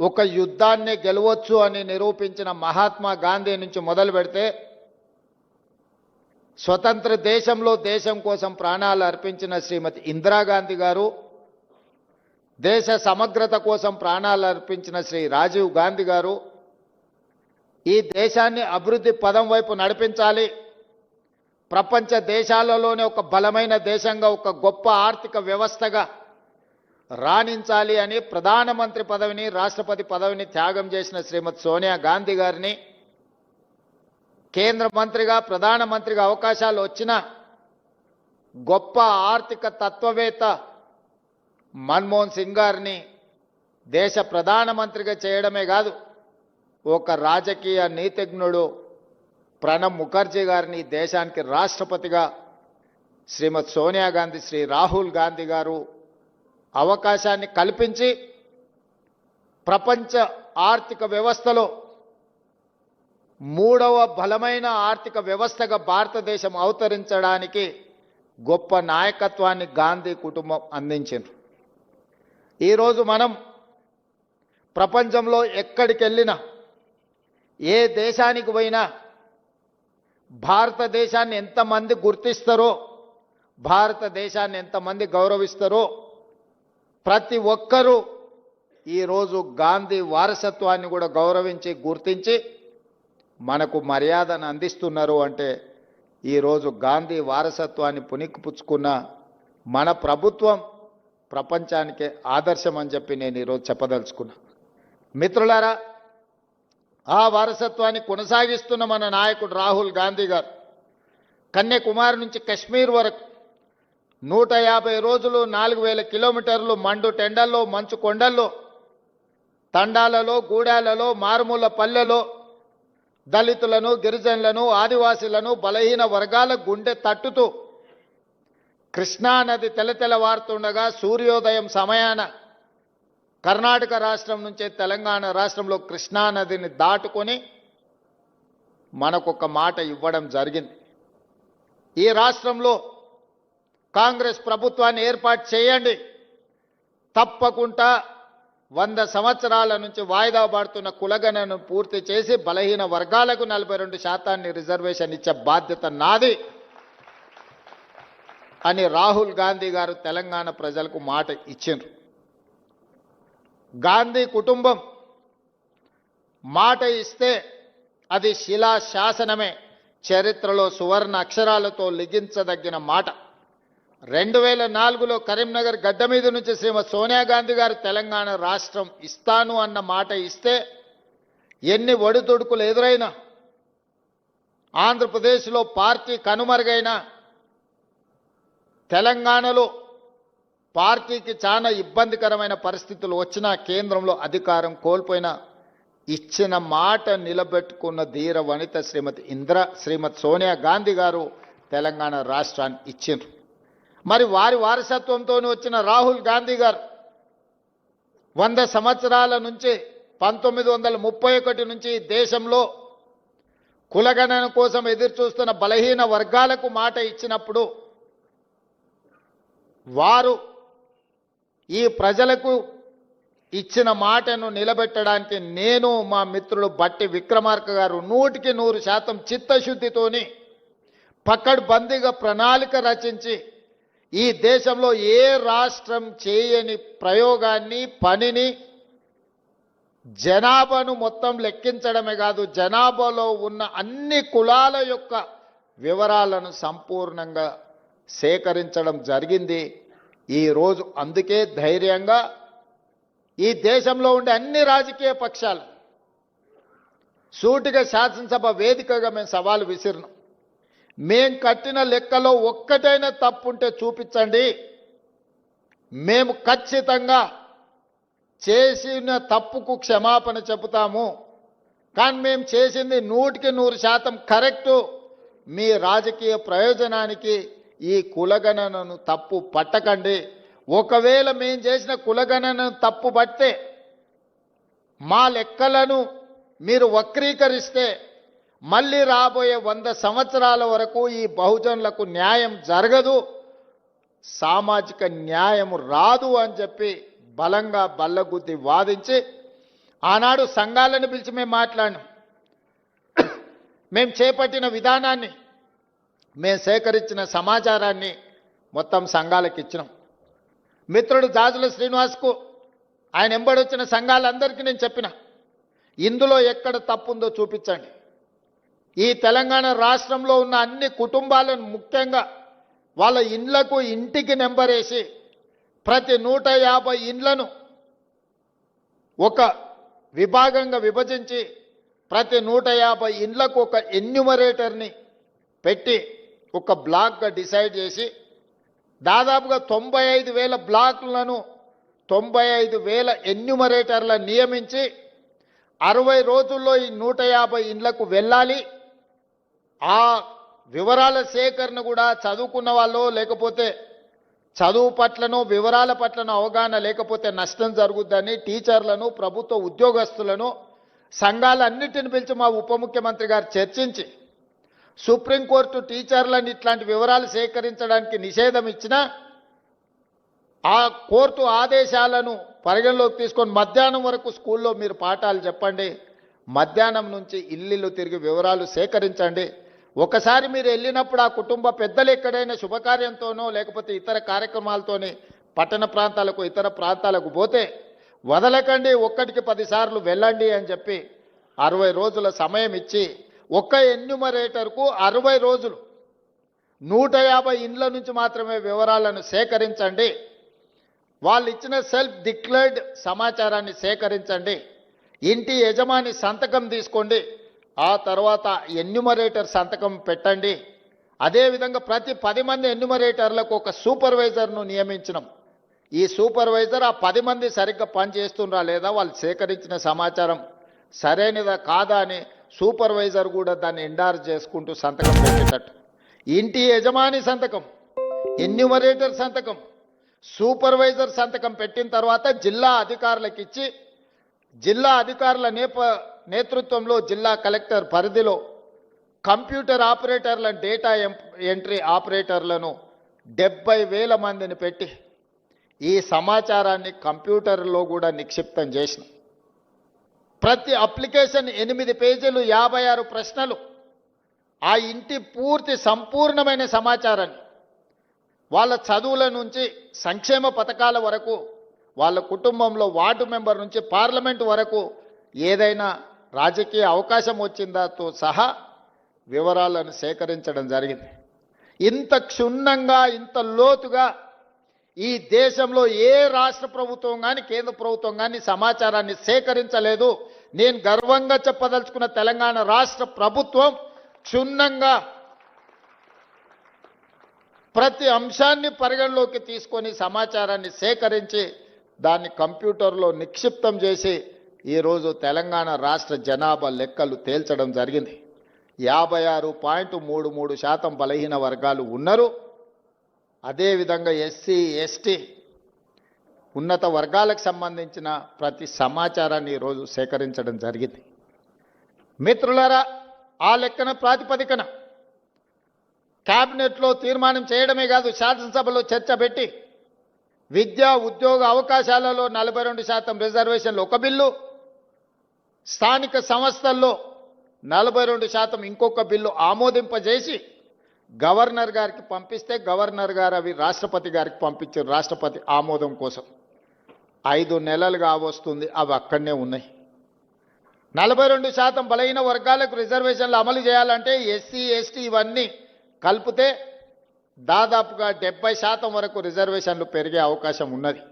ఒక యుద్ధాన్ని గెలవచ్చు అని నిరూపించిన మహాత్మా గాంధీ నుంచి మొదలు పెడితే స్వతంత్ర దేశంలో దేశం కోసం ప్రాణాలు అర్పించిన శ్రీమతి ఇందిరాగాంధీ గారు, దేశ సమగ్రత కోసం ప్రాణాలు అర్పించిన శ్రీ రాజీవ్ గాంధీ గారు, ఈ దేశాన్ని అభివృద్ధి పదం వైపు నడిపించాలి, ప్రపంచ దేశాలలోనే ఒక బలమైన దేశంగా, ఒక గొప్ప ఆర్థిక వ్యవస్థగా రాణించాలి అని ప్రధానమంత్రి పదవిని, రాష్ట్రపతి పదవిని త్యాగం చేసిన శ్రీమతి సోనియా గాంధీ గారిని కేంద్ర మంత్రిగా, ప్రధానమంత్రిగా అవకాశాలు వచ్చిన గొప్ప ఆర్థిక తత్వవేత్త మన్మోహన్ సింగ్ గారిని దేశ ప్రధానమంత్రిగా చేయడమే కాదు, ఒక రాజకీయ నీతిజ్ఞుడు ప్రణబ్ ముఖర్జీ గారిని దేశానికి రాష్ట్రపతిగా శ్రీమతి సోనియా గాంధీ, శ్రీ రాహుల్ గాంధీ గారు అవకాశాన్ని కల్పించి ప్రపంచ ఆర్థిక వ్యవస్థలో మూడవ బలమైన ఆర్థిక వ్యవస్థగా భారతదేశం అవతరించడానికి గొప్ప నాయకత్వాన్ని గాంధీ కుటుంబం అందించింది. ఈరోజు మనం ప్రపంచంలో ఎక్కడికి వెళ్ళినా, ఏ దేశానికి పోయినా భారతదేశాన్ని ఎంతమంది గుర్తిస్తారో, భారతదేశాన్ని ఎంతమంది గౌరవిస్తారో, ప్రతి ఒక్కరూ ఈరోజు గాంధీ వారసత్వాన్ని కూడా గౌరవించి, గుర్తించి మనకు మర్యాదను అందిస్తున్నారు. అంటే ఈరోజు గాంధీ వారసత్వాన్ని పుణికిపుచ్చుకున్న మన ప్రభుత్వం ప్రపంచానికే ఆదర్శం అని చెప్పి నేను ఈరోజు చెప్పదలుచుకున్నా. మిత్రులారా, ఆ వారసత్వాన్ని కొనసాగిస్తున్న మన నాయకుడు రాహుల్ గాంధీ గారు కన్యాకుమారి నుంచి కశ్మీర్ వరకు 150 రోజులు 4000 కిలోమీటర్లు మండు టెండల్లో, మంచు కొండల్లో, తండాలలో, గూడాలలో, మారుమూల పల్లెలో దళితులను, గిరిజనులను, ఆదివాసీలను, బలహీన వర్గాల గుండె తట్టుతూ కృష్ణానది తెలతెలవారుతుండగా సూర్యోదయం సమయాన కర్ణాటక రాష్ట్రం నుంచి తెలంగాణ రాష్ట్రంలో కృష్ణానదిని దాటుకొని మనకొక మాట ఇవ్వడం జరిగింది. ఈ రాష్ట్రంలో కాంగ్రెస్ ప్రభుత్వాన్ని ఏర్పాటు చేయండి, తప్పకుండా 100 సంవత్సరాల నుంచి వాయిదా పడుతున్న కులగణను పూర్తి చేసి బలహీన వర్గాలకు 42% రిజర్వేషన్ ఇచ్చే బాధ్యత నాది అని రాహుల్ గాంధీ గారు తెలంగాణ ప్రజలకు మాట ఇచ్చిండ్రు. గాంధీ కుటుంబం మాట ఇస్తే అది శిలా శాసనమే, చరిత్రలో సువర్ణ అక్షరాలతో లిఖించదగిన మాట. 2004లో కరీంనగర్ గడ్డ మీద నుంచి శ్రీమతి సోనియా గాంధీ గారు తెలంగాణ రాష్ట్రం ఇస్తాను అన్న మాట ఇస్తే ఎన్ని ఒడిదుడుకులు ఎదురైనా ఆంధ్రప్రదేశ్లో పార్టీ కనుమరుగైన తెలంగాణలో పార్టీకి చాలా ఇబ్బందికరమైన పరిస్థితులు వచ్చినా కేంద్రంలో అధికారం కోల్పోయినా ఇచ్చిన మాట నిలబెట్టుకున్న ధీర వనిత శ్రీమతి సోనియా గాంధీ గారు తెలంగాణ రాష్ట్రాన్ని ఇచ్చిండ్రు. మరి వారి వారసత్వంతో వచ్చిన రాహుల్ గాంధీ గారు 100 సంవత్సరాల నుంచి 1931 నుంచి దేశంలో కులగణన కోసం ఎదురు చూస్తున్న బలహీన వర్గాలకు మాట ఇచ్చినప్పుడు వారు ఈ ప్రజలకు ఇచ్చిన మాటను నిలబెట్టడానికి నేను మా మిత్రుడు బట్టి విక్రమార్క గారు 100% చిత్తశుద్ధితోని పకడ్బందీగా ప్రణాళిక రచించి ఈ దేశంలో ఏ రాష్ట్రం చేయని ప్రయోగాన్ని పనిని జనాభాను మొత్తం లెక్కించడమే కాదు జనాభాలో ఉన్న అన్ని కులాల యొక్క వివరాలను సంపూర్ణంగా సేకరించడం జరిగింది. ఈరోజు అందుకే ధైర్యంగా ఈ దేశంలో ఉండే అన్ని రాజకీయ పక్షాలు సూటిగా శాసనసభ వేదికగా మేము సవాలు విసిరినాం. మేం కట్టిన లెక్కలో ఒక్కటైనా తప్పుంటే చూపించండి, మేము ఖచ్చితంగా చేసిన తప్పుకు క్షమాపణ చెబుతాము, కానీ మేము చేసింది 100% కరెక్టు. మీ రాజకీయ ప్రయోజనానికి ఈ కులగణనను తప్పు పట్టకండి. ఒకవేళ మేము చేసిన కులగణనను తప్పు పడితే మా లెక్కలను మీరు వక్రీకరిస్తే మళ్ళీ రాబోయే 100 సంవత్సరాల వరకు ఈ బహుజనులకు న్యాయం జరగదు, సామాజిక న్యాయం రాదు అని చెప్పి బలంగా బల్లగుద్ది వాదించి ఆనాడు సంఘాలను పిలిచి మేము మాట్లాడినాం. మేము చేపట్టిన విధానాన్ని, మేము సేకరించిన సమాచారాన్ని మొత్తం సంఘాలకు ఇచ్చినాం. మిత్రుడు జాజుల శ్రీనివాస్కు ఆయన ఎంబడొచ్చిన సంఘాలందరికీ నేను చెప్పిన, ఇందులో ఎక్కడ తప్పుందో చూపించండి. ఈ తెలంగాణ రాష్ట్రంలో ఉన్న అన్ని కుటుంబాలను ముఖ్యంగా వాళ్ళ ఇండ్లకు ఇంటికి నెంబర్ వేసి ప్రతి 150 ఇండ్లను ఒక విభాగంగా విభజించి ప్రతి 150 ఇండ్లకు ఒక ఎన్యూమరేటర్ని పెట్టి ఒక బ్లాక్గా డిసైడ్ చేసి దాదాపుగా 95,000 బ్లాక్లను 95,000 ఎన్యూమరేటర్లను నియమించి 60 రోజుల్లో ఈ 150 ఇండ్లకు వెళ్ళాలి. ఆ వివరాల సేకరణ కూడా చదువుకున్న వాళ్ళు లేకపోతే చదువు పట్లనో వివరాల పట్లనో అవగాహన లేకపోతే నష్టం జరుగుద్దని టీచర్లను ప్రభుత్వ ఉద్యోగస్తులను సంఘాలన్నిటిని పిలిచి మా ఉప ముఖ్యమంత్రి గారు చర్చించి సుప్రీంకోర్టు టీచర్లను ఇట్లాంటి వివరాలు సేకరించడానికి నిషేధం ఇచ్చినా ఆ కోర్టు ఆదేశాలను పరిగణలోకి తీసుకొని మధ్యాహ్నం వరకు స్కూల్లో మీరు పాఠాలు చెప్పండి, మధ్యాహ్నం నుంచి ఇల్లు తిరిగి వివరాలు సేకరించండి. ఒకసారి మీరు వెళ్ళినప్పుడు ఆ కుటుంబ పెద్దలు ఎక్కడైనా శుభకార్యంతోనో లేకపోతే ఇతర కార్యక్రమాలతోని పట్టణ ప్రాంతాలకు ఇతర ప్రాంతాలకు పోతే వదలకండి, 1కి 10 సార్లు వెళ్ళండి అని చెప్పి 60 రోజుల సమయం ఇచ్చి ఒక్క ఎన్యూమరేటర్కు 60 రోజులు 150 ఇండ్ల నుంచి మాత్రమే వివరాలను సేకరించండి. వాళ్ళు ఇచ్చిన సెల్ఫ్ డిక్లేర్డ్ సమాచారాన్ని సేకరించండి, ఇంటి యజమాని సంతకం తీసుకోండి, ఆ తర్వాత ఎన్యూమరేటర్ సంతకం పెట్టండి. అదేవిధంగా ప్రతి 10 మంది ఎన్యూమరేటర్లకు ఒక సూపర్వైజర్ను నియమించినాం. ఈ సూపర్వైజర్ ఆ 10 మంది సరిగ్గా పనిచేస్తుండ్రా లేదా, వాళ్ళు సేకరించిన సమాచారం సరైనదా కాదా అని సూపర్వైజర్ కూడా దాన్ని ఎండార్జ్ చేసుకుంటూ సంతకం పెట్టేటట్టు. ఇంటి యజమాని సంతకం, ఎన్యూమరేటర్ సంతకం, సూపర్వైజర్ సంతకం పెట్టిన తర్వాత జిల్లా అధికారులకు ఇచ్చి జిల్లా అధికారుల నేతృత్వంలో జిల్లా కలెక్టర్ పరిధిలో కంప్యూటర్ ఆపరేటర్లను డేటా ఎంట్రీ ఆపరేటర్లను 70,000 మందిని పెట్టి ఈ సమాచారాన్ని కంప్యూటర్లో కూడా నిక్షిప్తం చేసిన. ప్రతి అప్లికేషన్ 8 పేజీలు 56 ప్రశ్నలు, ఆ ఇంటి పూర్తి సంపూర్ణమైన సమాచారాన్ని వాళ్ళ చదువుల నుంచి సంక్షేమ పథకాల వరకు వాళ్ళ కుటుంబంలో వార్డు మెంబర్ నుంచి పార్లమెంటు వరకు ఏదైనా రాజకీయ అవకాశం వచ్చిందాతో సహా వివరాలను సేకరించడం జరిగింది. ఇంత క్షుణ్ణంగా ఇంత లోతుగా ఈ దేశంలో ఏ రాష్ట్ర ప్రభుత్వం కానీ కేంద్ర ప్రభుత్వం కానీ సమాచారాన్ని సేకరించలేదు. నేను గర్వంగా చెప్పదలుచుకున్న తెలంగాణ రాష్ట్ర ప్రభుత్వం క్షుణ్ణంగా ప్రతి అంశాన్ని పరిగణలోకి తీసుకొని సమాచారాన్ని సేకరించి దాన్ని కంప్యూటర్లో నిక్షిప్తం చేసి ఈరోజు తెలంగాణ రాష్ట్ర జనాభా లెక్కలు తేల్చడం జరిగింది. 56.33% బలహీన వర్గాలు ఉన్నారు. అదేవిధంగా ఎస్సీ ఎస్టీ ఉన్నత వర్గాలకు సంబంధించిన ప్రతి సమాచారాన్ని ఈరోజు సేకరించడం జరిగింది. మిత్రులారా, ఆ లెక్కన ప్రాతిపదికన క్యాబినెట్లో తీర్మానం చేయడమే కాదు, శాసనసభలో చర్చ పెట్టి విద్యా ఉద్యోగ అవకాశాలలో 42% రిజర్వేషన్లు ఒక బిల్లు, స్థానిక సంస్థల్లో 42% ఇంకొక బిల్లు ఆమోదింపజేసి గవర్నర్ గారికి పంపిస్తే గవర్నర్ గారు అవి రాష్ట్రపతి గారికి పంపించారు రాష్ట్రపతి ఆమోదం కోసం. 5 నెలలుగా వస్తుంది, అవి అక్కడనే ఉన్నాయి. 42% బలహీన వర్గాలకు రిజర్వేషన్లు అమలు చేయాలంటే ఎస్సీ ఎస్టీ ఇవన్నీ కలిపితే దాదాపుగా 70% వరకు రిజర్వేషన్లు పెరిగే అవకాశం ఉన్నది.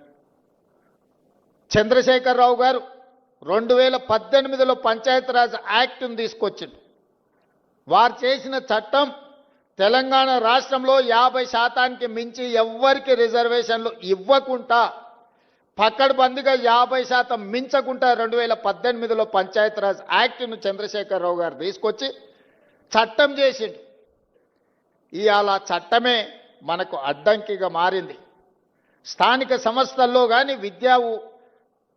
చంద్రశేఖరరావు గారు 2018లో పంచాయతీరాజ్ యాక్ట్ను తీసుకొచ్చిండు. వారు చేసిన చట్టం తెలంగాణ రాష్ట్రంలో 50%కి మించి ఎవ్వరికి రిజర్వేషన్లు ఇవ్వకుండా పక్కడబందిగా 50% మించకుండా 2018లో పంచాయతీరాజ్ యాక్ట్ను చంద్రశేఖరరావు గారు తీసుకొచ్చి చట్టం చేసిండు. ఇవాళ చట్టమే మనకు అడ్డంకిగా మారింది. స్థానిక సంస్థల్లో కానీ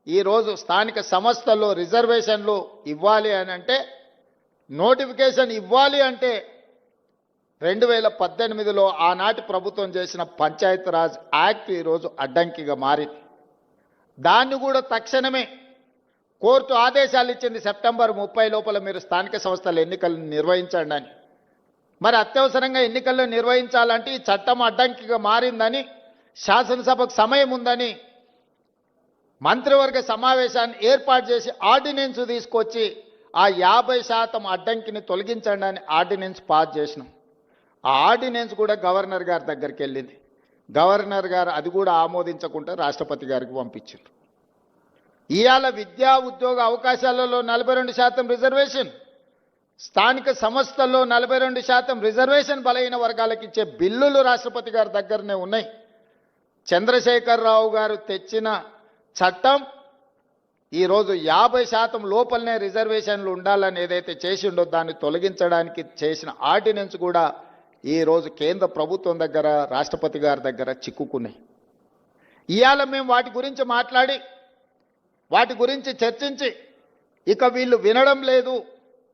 ఈరోజు స్థానిక సంస్థల్లో రిజర్వేషన్లు ఇవ్వాలి అని అంటే, నోటిఫికేషన్ ఇవ్వాలి అంటే 2018లో ఆనాటి ప్రభుత్వం చేసిన పంచాయతీరాజ్ యాక్ట్ ఈరోజు అడ్డంకిగా మారింది. దాన్ని కూడా తక్షణమే కోర్టు ఆదేశాలు ఇచ్చింది, సెప్టెంబర్ 30 లోపల మీరు స్థానిక సంస్థల ఎన్నికలను నిర్వహించండి అని. మరి అత్యవసరంగా ఎన్నికలను నిర్వహించాలంటే ఈ చట్టం అడ్డంకిగా మారిందని, శాసనసభకు సమయం ఉందని మంత్రివర్గ సమావేశాన్ని ఏర్పాటు చేసి ఆర్డినెన్స్ తీసుకొచ్చి ఆ 50% అడ్డంకిని తొలగించండి అని ఆర్డినెన్స్ పాస్ చేసినాం. ఆ ఆర్డినెన్స్ కూడా గవర్నర్ గారి దగ్గరికి వెళ్ళింది. గవర్నర్ గారు అది కూడా ఆమోదించకుండా రాష్ట్రపతి గారికి పంపించారు. ఇవాళ విద్యా ఉద్యోగ అవకాశాలలో 42% రిజర్వేషన్, స్థానిక సంస్థల్లో 42% రిజర్వేషన్ బలహీన వర్గాలకు ఇచ్చే బిల్లులు రాష్ట్రపతి గారి దగ్గరనే ఉన్నాయి. చంద్రశేఖరరావు గారు తెచ్చిన చట్టం ఈరోజు 50% లోపలనే రిజర్వేషన్లు ఉండాలని ఏదైతే చేసిండో దాన్ని తొలగించడానికి చేసిన ఆర్డినెన్స్ కూడా ఈరోజు కేంద్ర ప్రభుత్వం దగ్గర రాష్ట్రపతి గారి దగ్గర చిక్కుకున్నాయి. ఇవాళ మేము వాటి గురించి మాట్లాడి వాటి గురించి చర్చించి ఇక వీళ్ళు వినడం లేదు,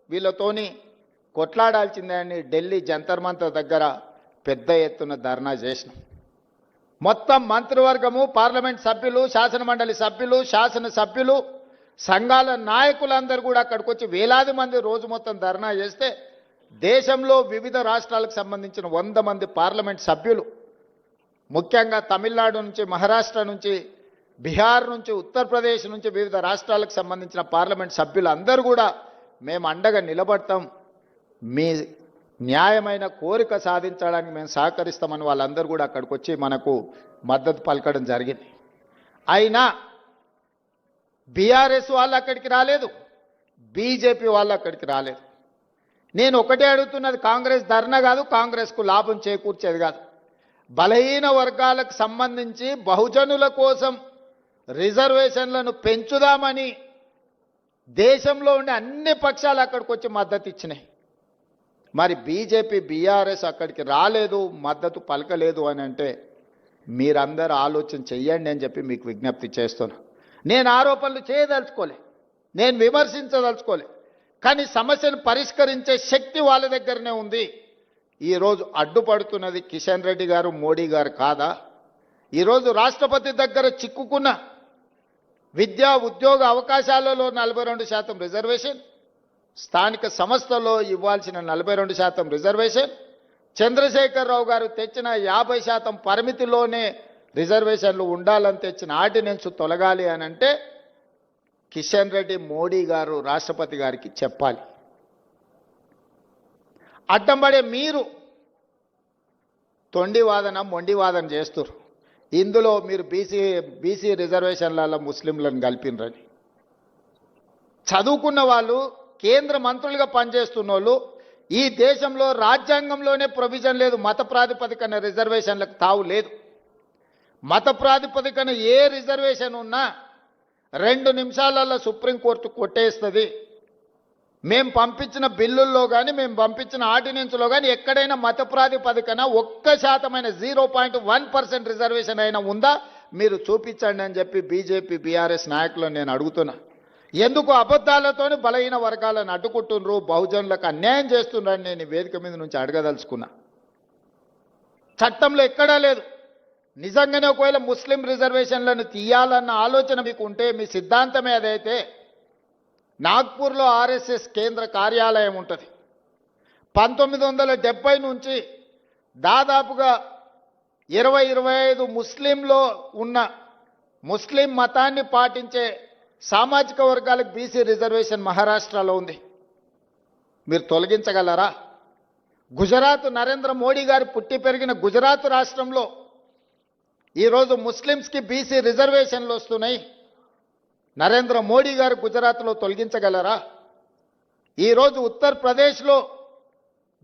వీళ్ళతోని కొట్లాడాల్సిందే అని ఢిల్లీ జంతర్ మంతర్ దగ్గర పెద్ద ఎత్తున ధర్నా చేసినాం. మొత్తం మంత్రివర్గము, పార్లమెంట్ సభ్యులు, శాసనమండలి సభ్యులు, శాసనసభ్యులు, సంఘాల నాయకులందరూ కూడా అక్కడికి వచ్చి వేలాది మంది రోజు మొత్తం ధర్నా చేస్తే దేశంలో వివిధ రాష్ట్రాలకు సంబంధించిన 100 మంది పార్లమెంట్ సభ్యులు, ముఖ్యంగా తమిళనాడు నుంచి, మహారాష్ట్ర నుంచి, బీహార్ నుంచి, ఉత్తరప్రదేశ్ నుంచి వివిధ రాష్ట్రాలకు సంబంధించిన పార్లమెంట్ సభ్యులు అందరూ కూడా మేము అండగా నిలబడతాం, మీ న్యాయమైన కోరిక సాధించడానికి మేము సహకరిస్తామని వాళ్ళందరూ కూడా అక్కడికి వచ్చి మనకు మద్దతు పలకడం జరిగింది. అయినా బీఆర్ఎస్ వాళ్ళు అక్కడికి రాలేదు, బీజేపీ వాళ్ళు అక్కడికి రాలేదు. నేను ఒకటే అడుగుతున్నది, కాంగ్రెస్ ధర్నా కాదు, కాంగ్రెస్కు లాభం చేకూర్చేది కాదు. బలహీన వర్గాలకు సంబంధించి బహుజనుల కోసం రిజర్వేషన్లను పెంచుదామని దేశంలో ఉండే అన్ని పక్షాలు అక్కడికి వచ్చి మద్దతు ఇచ్చినాయి. మరి బీజేపీ బీఆర్ఎస్ అక్కడికి రాలేదు, మద్దతు పలకలేదు అని అంటే మీరందరూ ఆలోచన చెయ్యండి అని చెప్పి మీకు విజ్ఞప్తి చేస్తున్నా. నేను ఆరోపణలు చేయదలుచుకోలే, నేను విమర్శించదలుచుకోలే, కానీ సమస్యను పరిష్కరించే శక్తి వాళ్ళ దగ్గరనే ఉంది. ఈరోజు అడ్డుపడుతున్నది కిషన్ రెడ్డి గారు, మోడీ గారు కాదా? ఈరోజు రాష్ట్రపతి దగ్గర చిక్కుకున్న విద్యా ఉద్యోగ అవకాశాలలో 42% రిజర్వేషన్, స్థానిక సంస్థల్లో ఇవ్వాల్సిన 42% రిజర్వేషన్, చంద్రశేఖరరావు గారు తెచ్చిన 50% పరిమితిలోనే రిజర్వేషన్లు ఉండాలని తెచ్చిన ఆర్డినెన్స్ తొలగాలి అని అంటే కిషన్ రెడ్డి, మోడీ గారు రాష్ట్రపతి గారికి చెప్పాలి. అడ్డం పడే మీరు తొండి వాదన మొండి వాదన చేస్తారు. ఇందులో మీరు బీసీ రిజర్వేషన్లలో ముస్లింలను కలిపినరని. చదువుకున్న వాళ్ళు, కేంద్ర మంత్రులుగా పనిచేస్తున్న వాళ్ళు, ఈ దేశంలో రాజ్యాంగంలోనే ప్రొవిజన్ లేదు, మత ప్రాతిపదికన రిజర్వేషన్లకు తావు లేదు. మత ప్రాతిపదికన ఏ రిజర్వేషన్ ఉన్నా 2 నిమిషాలలో సుప్రీంకోర్టు కొట్టేస్తుంది. మేము పంపించిన బిల్లుల్లో కానీ, మేము పంపించిన ఆర్డినెన్స్లో కానీ ఎక్కడైనా మత ప్రాతిపదికన 1% 0.1% రిజర్వేషన్ అయినా ఉందా మీరు చూపించండి అని చెప్పి బీజేపీ బీఆర్ఎస్ నాయకులను నేను అడుగుతున్నా. ఎందుకు అబద్ధాలతోని బలహీన వర్గాలను అడ్డుకుంటున్నారు, బహుజనులకు అన్యాయం చేస్తున్నారని నేను ఈ వేదిక మీద నుంచి అడగదలుచుకున్నా. చట్టంలో ఎక్కడా లేదు. నిజంగానే ఒకవేళ ముస్లిం రిజర్వేషన్లను తీయాలన్న ఆలోచన మీకు ఉంటే, మీ సిద్ధాంతమే అదైతే, నాగ్పూర్లో ఆర్ఎస్ఎస్ కేంద్ర కార్యాలయం ఉంటుంది. 1970 నుంచి దాదాపుగా 20-25 ముస్లింలో ఉన్న ముస్లిం మతాన్ని పాటించే సామాజిక వర్గాలకు బీసీ రిజర్వేషన్ మహారాష్ట్రలో ఉంది. మీరు తొలగించగలరా? గుజరాత్, నరేంద్ర మోడీ గారు పుట్టి పెరిగిన గుజరాత్ రాష్ట్రంలో ఈరోజు ముస్లిమ్స్కి బీసీ రిజర్వేషన్లు వస్తున్నాయి. నరేంద్ర మోడీ గారు గుజరాత్లో తొలగించగలరా? ఈరోజు ఉత్తరప్రదేశ్లో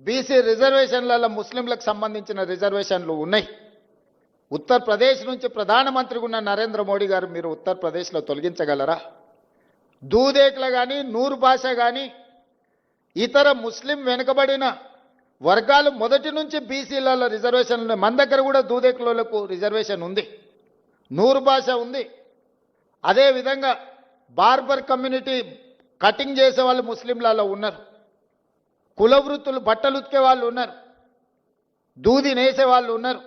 బీసీ రిజర్వేషన్లలో ముస్లింలకు సంబంధించిన రిజర్వేషన్లు ఉన్నాయి. ఉత్తరప్రదేశ్ నుంచి ప్రధానమంత్రిగా ఉన్న నరేంద్ర మోడీ గారు మీరు ఉత్తరప్రదేశ్లో తొలగించగలరా? దూదేకుల కానీ, నూరు భాష కానీ, ఇతర ముస్లిం వెనుకబడిన వర్గాలు మొదటి నుంచి బీసీలలో రిజర్వేషన్లు ఉన్నాయి. మన దగ్గర కూడా దూదేకులకు రిజర్వేషన్ ఉంది, నూరు భాష ఉంది. అదేవిధంగా బార్బర్ కమ్యూనిటీ, కటింగ్ చేసే వాళ్ళు ముస్లింలలో ఉన్నారు. కుల వృత్తులు, బట్టలు ఉతికే వాళ్ళు ఉన్నారు, దూది నేసే వాళ్ళు ఉన్నారు.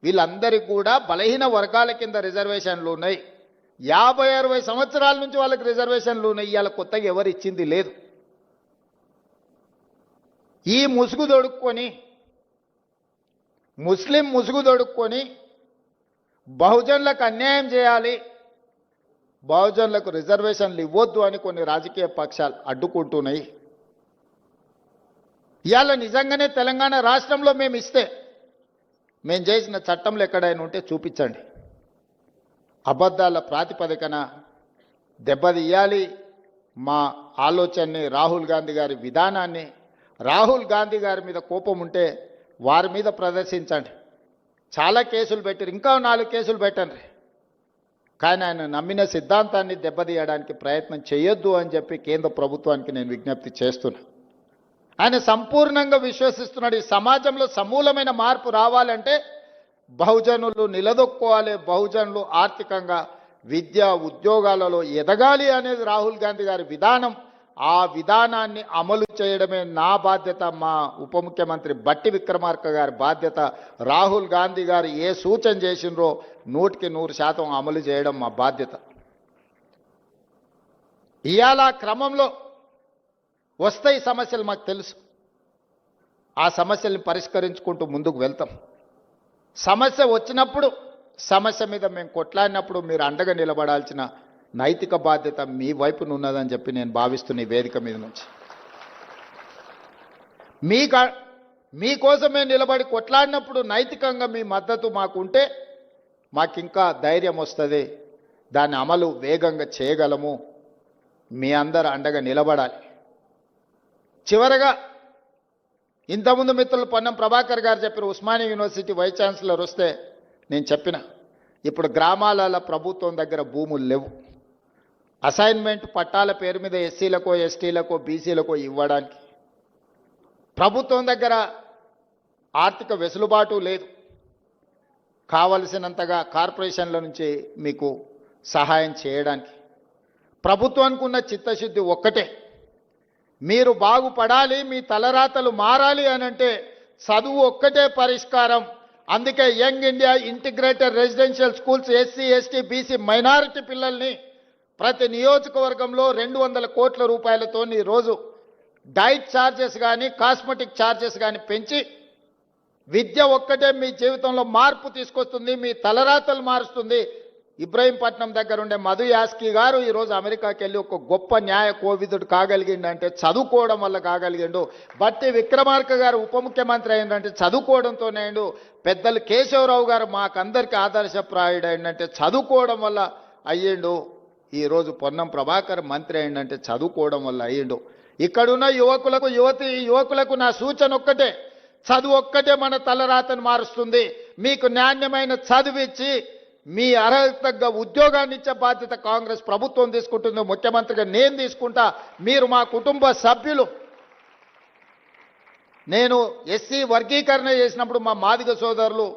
వీళ్ళందరికీ కూడా బలహీన వర్గాల కింద రిజర్వేషన్లు ఉన్నాయి. 50-60 సంవత్సరాల నుంచి వాళ్ళకి రిజర్వేషన్లు ఉన్నాయి. ఇవాళ కొత్తగా ఎవరు ఇచ్చింది లేదు. ఈ ముసుగు దొడుక్కొని, ముస్లిం ముసుగు దొడుక్కొని బహుజనులకు అన్యాయం చేయాలి, బహుజనులకు రిజర్వేషన్లు ఇవ్వొద్దు అని కొన్ని రాజకీయ పక్షాలు అడ్డుకుంటున్నాయి. ఇవాళ నిజంగానే తెలంగాణ రాష్ట్రంలో మేము ఇస్తే, మేము చేసిన చట్టంలో ఎక్కడైనా ఉంటే చూపించండి. అబద్ధాల ప్రాతిపదికన దెబ్బతీయాలి మా ఆలోచనని, రాహుల్ గాంధీ గారి విధానాన్ని. రాహుల్ గాంధీ గారి మీద కోపం ఉంటే వారి మీద ప్రదర్శించండి. చాలా కేసులు పెట్టారు, ఇంకా 4 కేసులు పెట్టండి. కానీ ఆయన నమ్మిన సిద్ధాంతాన్ని దెబ్బతీయడానికి ప్రయత్నం చేయొద్దు అని చెప్పి కేంద్ర ప్రభుత్వానికి నేను విజ్ఞప్తి చేస్తున్నా. ఆయన సంపూర్ణంగా విశ్వసిస్తున్నాడు, ఈ సమాజంలో సమూలమైన మార్పు రావాలంటే బహుజనులు నిలదొక్కోవాలి, బహుజనులు ఆర్థికంగా, విద్య, ఉద్యోగాలలో ఎదగాలి అనేది రాహుల్ గాంధీ గారి విధానం. ఆ విధానాన్ని అమలు చేయడమే నా బాధ్యత, మా ఉప ముఖ్యమంత్రి బట్టి విక్రమార్క గారి బాధ్యత. రాహుల్ గాంధీ గారు ఏ సూచన చేసినరో 100% అమలు చేయడం మా బాధ్యత. ఇవాళ క్రమంలో వస్తాయి సమస్యలు, మాకు తెలుసు. ఆ సమస్యల్ని పరిష్కరించుకుంటూ ముందుకు వెళ్తాం. సమస్య వచ్చినప్పుడు, సమస్య మీద మేము కొట్లాడినప్పుడు మీరు అండగా నిలబడాల్సిన నైతిక బాధ్యత మీ వైపున ఉన్నదని చెప్పి నేను భావిస్తున్న ఈ వేదిక మీద నుంచి. మీకోసమే నిలబడి కొట్లాడినప్పుడు నైతికంగా మీ మద్దతు మాకుంటే మాకింకా ధైర్యం వస్తుంది, దాన్ని అమలు వేగంగా చేయగలము. మీ అందరూ అండగా నిలబడాలి. చివరగా, ఇంతకుముందు మిత్రులు పొన్నం ప్రభాకర్ గారు చెప్పారు, ఉస్మానియా యూనివర్సిటీ వైస్ ఛాన్సలర్ వస్తే నేను చెప్పిన, ఇప్పుడు గ్రామాలలో ప్రభుత్వం దగ్గర భూములు లేవు. అసైన్మెంట్ పట్టాల పేరు మీద ఎస్సీలకో, ఎస్టీలకో, బీసీలకో ఇవ్వడానికి ప్రభుత్వం దగ్గర ఆర్థిక వెసులుబాటు లేదు. కావలసినంతగా కార్పొరేషన్ల నుంచి మీకు సహాయం చేయడానికి ప్రభుత్వానికి ఉన్న చిత్తశుద్ధి ఒక్కటే, మీరు బాగుపడాలి, మీ తలరాతలు మారాలి అనంటే చదువు ఒక్కటే పరిష్కారం. అందుకే young India integrated residential schools SC, ST, BC, minority పిల్లల్ని ప్రతి నియోజకవర్గంలో 200 కోట్ల రూపాయలతో ఈరోజు డైట్ ఛార్జెస్ కానీ, కాస్మెటిక్ ఛార్జెస్ కానీ పెంచి, విద్య ఒక్కటే మీ జీవితంలో మార్పు తీసుకొస్తుంది, మీ తలరాతలు మారుస్తుంది, ఇబ్రహీంపట్నం దగ్గర ఉండే మధు యాస్కి గారు ఈరోజు అమెరికాకి వెళ్ళి ఒక గొప్ప న్యాయ కోవిదుడు కాగలిగిండు అంటే చదువుకోవడం వల్ల కాగలిగిండు. బట్టి విక్రమార్క గారు ఉప ముఖ్యమంత్రి అయిందంటే చదువుకోవడంతోనే అయిండు. పెద్దలు కేశవరావు గారు మాకందరికీ ఆదర్శప్రాయుడు అయిందంటే చదువుకోవడం వల్ల అయ్యిండు. ఈరోజు పొన్నం ప్రభాకర్ మంత్రి అయిందంటే చదువుకోవడం వల్ల అయ్యిండు. ఇక్కడున్న యువకులకు నా సూచన ఒక్కటే, చదువు ఒక్కటే మన తలరాతను మారుస్తుంది. మీకు నాణ్యమైన చదివిచ్చి మీ అర్హత తగ్గ ఉద్యోగాన్ని ఇచ్చే బాధ్యత కాంగ్రెస్ ప్రభుత్వం తీసుకుంటుంది. ముఖ్యమంత్రిగా నేను తీసుకుంటా. మీరు మా కుటుంబ సభ్యులు. నేను ఎస్సీ వర్గీకరణ చేసినప్పుడు మా మాదిగ సోదరులు,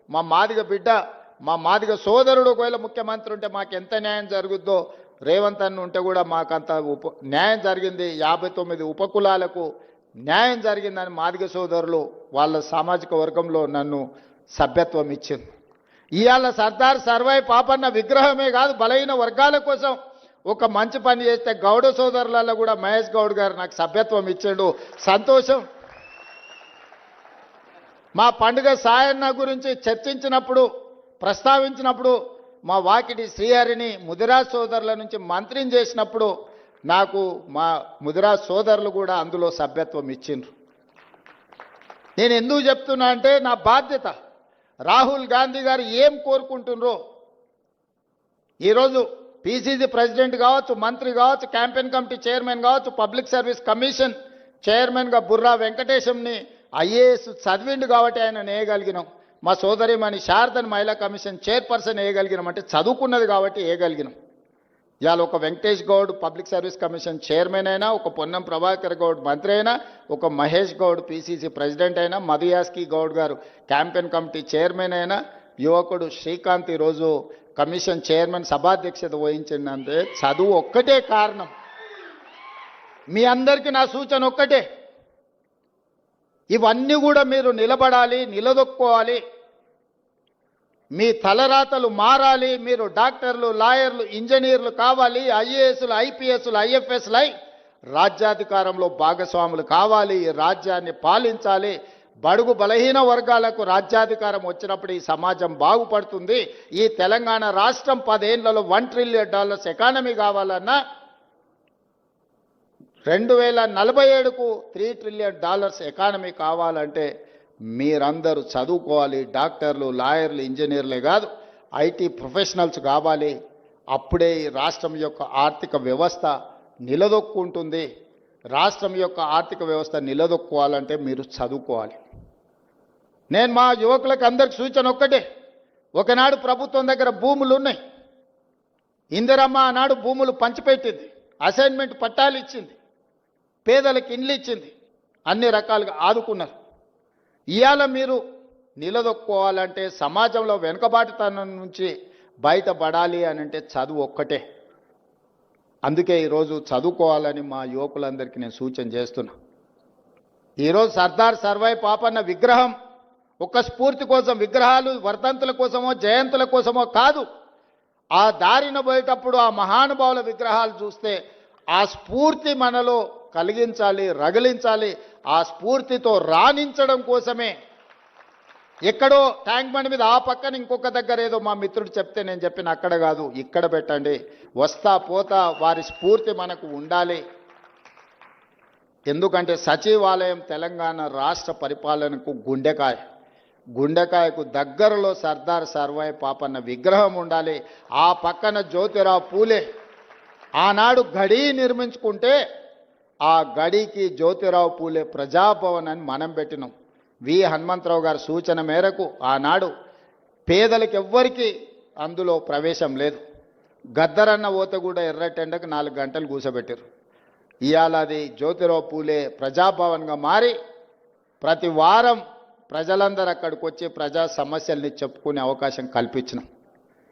మా మాదిగ బిడ్డ, మా మాదిగ సోదరుడు ఒకవేళ ముఖ్యమంత్రి ఉంటే మాకు ఎంత న్యాయం జరుగుద్దో, రేవంత్ అన్న ఉంటే కూడా మాకంత న్యాయం జరిగింది. 59 ఉపకులాలకు న్యాయం జరిగిందని మాదిగ సోదరులు వాళ్ళ సామాజిక వర్గంలో నన్ను సభ్యత్వం ఇచ్చింది. ఇవాళ సర్దార్ సర్వాయి పాపన్న విగ్రహమే కాదు, బలహీన వర్గాల కోసం ఒక మంచి పని చేస్తే గౌడ సోదరులలో కూడా మహేష్ గౌడ్ గారు నాకు సభ్యత్వం ఇచ్చాడు. సంతోషం. మా పండుగ సాయన్న గురించి చర్చించినప్పుడు, ప్రస్తావించినప్పుడు మా వాకిటి శ్రీహరిని ముదిరాజ్ సోదరుల నుంచి మంత్రిని చేసినప్పుడు నాకు మా ముదిరాజ్ సోదరులు కూడా అందులో సభ్యత్వం ఇచ్చిండ్రు. నేను ఎందుకు చెప్తున్నా అంటే నా బాధ్యత. రాహుల్ గాంధీ గారు ఏం కోరుకుంటున్నారో, ఈరోజు పిసిసి ప్రెసిడెంట్ కావచ్చు, మంత్రి కావచ్చు, క్యాంపెయిన్ కమిటీ చైర్మన్ కావచ్చు, పబ్లిక్ సర్వీస్ కమిషన్ చైర్మన్గా బుర్రా వెంకటేశంని ఐఏఎస్ చదివిండు కాబట్టి ఆయన వేయగలిగినాం. మా సోదరిమణి శారదన్ మహిళా కమిషన్ చైర్పర్సన్ వేయగలిగినాం అంటే చదువుకున్నది కాబట్టి వేయగలిగినాం. ఇవాళ ఒక Venkatesh Goud public service commission chairman అయినా, ఒక పొన్నం ప్రభాకర్ గౌడ్ మంత్రి అయినా, ఒక మహేష్ గౌడ్ పిసిసి ప్రెసిడెంట్ అయినా, మధు యాస్కి గౌడ్ గారు క్యాంపెయిన్ కమిటీ చైర్మన్ అయినా, యువకుడు శ్రీకాంత్ ఈరోజు కమిషన్ చైర్మన్ సభాధ్యక్షత వహించిందంటే చదువు ఒక్కటే కారణం. మీ అందరికీ నా సూచన ఒక్కటే, ఇవన్నీ కూడా మీరు నిలబడాలి, నిలదొక్కోవాలి. మీ తలరాతలు మారాలి. మీరు డాక్టర్లు, లాయర్లు, ఇంజనీర్లు కావాలి. ఐఏఎస్లు, ఐపీఎస్లు, ఐఎఫ్ఎస్లు అయి రాజ్యాధికారంలో భాగస్వాములు కావాలి. ఈ రాజ్యాన్ని పాలించాలి. బడుగు బలహీన వర్గాలకు రాజ్యాధికారం వచ్చినప్పుడు ఈ సమాజం బాగుపడుతుంది. ఈ తెలంగాణ రాష్ట్రం 10 ఏళ్లలో $1 ట్రిలియన్ ఎకానమీ కావాలన్నా 2047కు $3 ట్రిలియన్ ఎకానమీ కావాలంటే మీరందరూ చదువుకోవాలి. డాక్టర్లు, లాయర్లు, ఇంజనీర్లే కాదు, ఐటీ ప్రొఫెషనల్స్ కావాలి. అప్పుడే ఈ రాష్ట్రం యొక్క ఆర్థిక వ్యవస్థ నిలదొక్కుంటుంది. రాష్ట్రం యొక్క ఆర్థిక వ్యవస్థ నిలదొక్కోవాలంటే మీరు చదువుకోవాలి. నేను మా యువకులకు అందరికి సూచన ఒక్కటే, ఒకనాడు ప్రభుత్వం దగ్గర భూములు ఉన్నాయి. ఇందిరమ్మ ఆనాడు భూములు పంచిపెట్టింది, అసైన్మెంట్ పట్టాలు ఇచ్చింది, పేదలకు ఇండ్లు ఇచ్చింది, అన్ని రకాలుగా ఆదుకున్నారు. ఇవాళ మీరు నిలదొక్కోవాలంటే, సమాజంలో వెనుకబాటుతనం నుంచి బయటపడాలి అని అంటే చదువు ఒక్కటే. అందుకే ఈరోజు చదువుకోవాలని మా యువకులందరికీ నేను సూచన చేస్తున్నా. ఈరోజు సర్దార్ సర్వాయి పాపన్న విగ్రహం ఒక స్ఫూర్తి కోసం, విగ్రహాలు వర్ధంతుల కోసమో జయంతుల కోసమో కాదు. ఆ దారిన పోయేటప్పుడు ఆ మహానుభావుల విగ్రహాలు చూస్తే ఆ స్ఫూర్తి మనలో కలిగించాలి, రగిలించాలి. ఆ స్ఫూర్తితో రాణించడం కోసమే. ఎక్కడో ట్యాంక్ బండ్ మీద ఆ పక్కన ఇంకొక దగ్గర ఏదో మా మిత్రుడు చెప్తే నేను చెప్పిన అక్కడ కాదు, ఇక్కడ పెట్టండి. వస్తా పోతా వారి స్ఫూర్తి మనకు ఉండాలి. ఎందుకంటే సచివాలయం తెలంగాణ రాష్ట్ర పరిపాలనకు గుండెకాయకు దగ్గరలో సర్దార్ సర్వాయి పాపన్న విగ్రహం ఉండాలి. ఆ పక్కన జ్యోతిరావు పూలే ఆనాడు గడి నిర్మించుకుంటే ఆ గడికి జ్యోతిరావు పూలే ప్రజాభవన్ అని మనం పెట్టినాం. వి హనుమంతరావు గారి సూచన మేరకు ఆనాడు పేదలకు ఎవ్వరికీ అందులో ప్రవేశం లేదు. గద్దరన్న ఓత కూడా ఎర్రటెండకు 4 గంటలు కూసబెట్టారు. ఇవాళ అది జ్యోతిరావు పూలే ప్రజాభవన్గా మారి ప్రతి వారం ప్రజలందరూ అక్కడికి వచ్చి ప్రజా సమస్యల్ని చెప్పుకునే అవకాశం కల్పించినాం.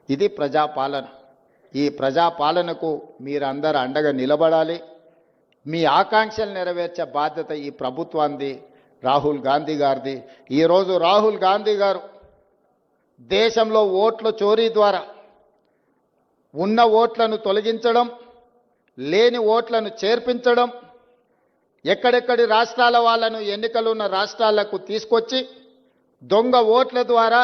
ఇది ప్రజాపాలన. ఈ ప్రజాపాలనకు మీరందరూ అండగా నిలబడాలి. మీ ఆకాంక్షలు నెరవేర్చే బాధ్యత ఈ ప్రభుత్వాన్ని, రాహుల్ గాంధీ గారిది. ఈరోజు రాహుల్ గాంధీ గారు దేశంలో ఓట్ల చోరీ ద్వారా ఉన్న ఓట్లను తొలగించడం, లేని ఓట్లను చేర్పించడం, ఎక్కడెక్కడి రాష్ట్రాల వాళ్ళను ఎన్నికలున్న రాష్ట్రాలకు తీసుకొచ్చి దొంగ ఓట్ల ద్వారా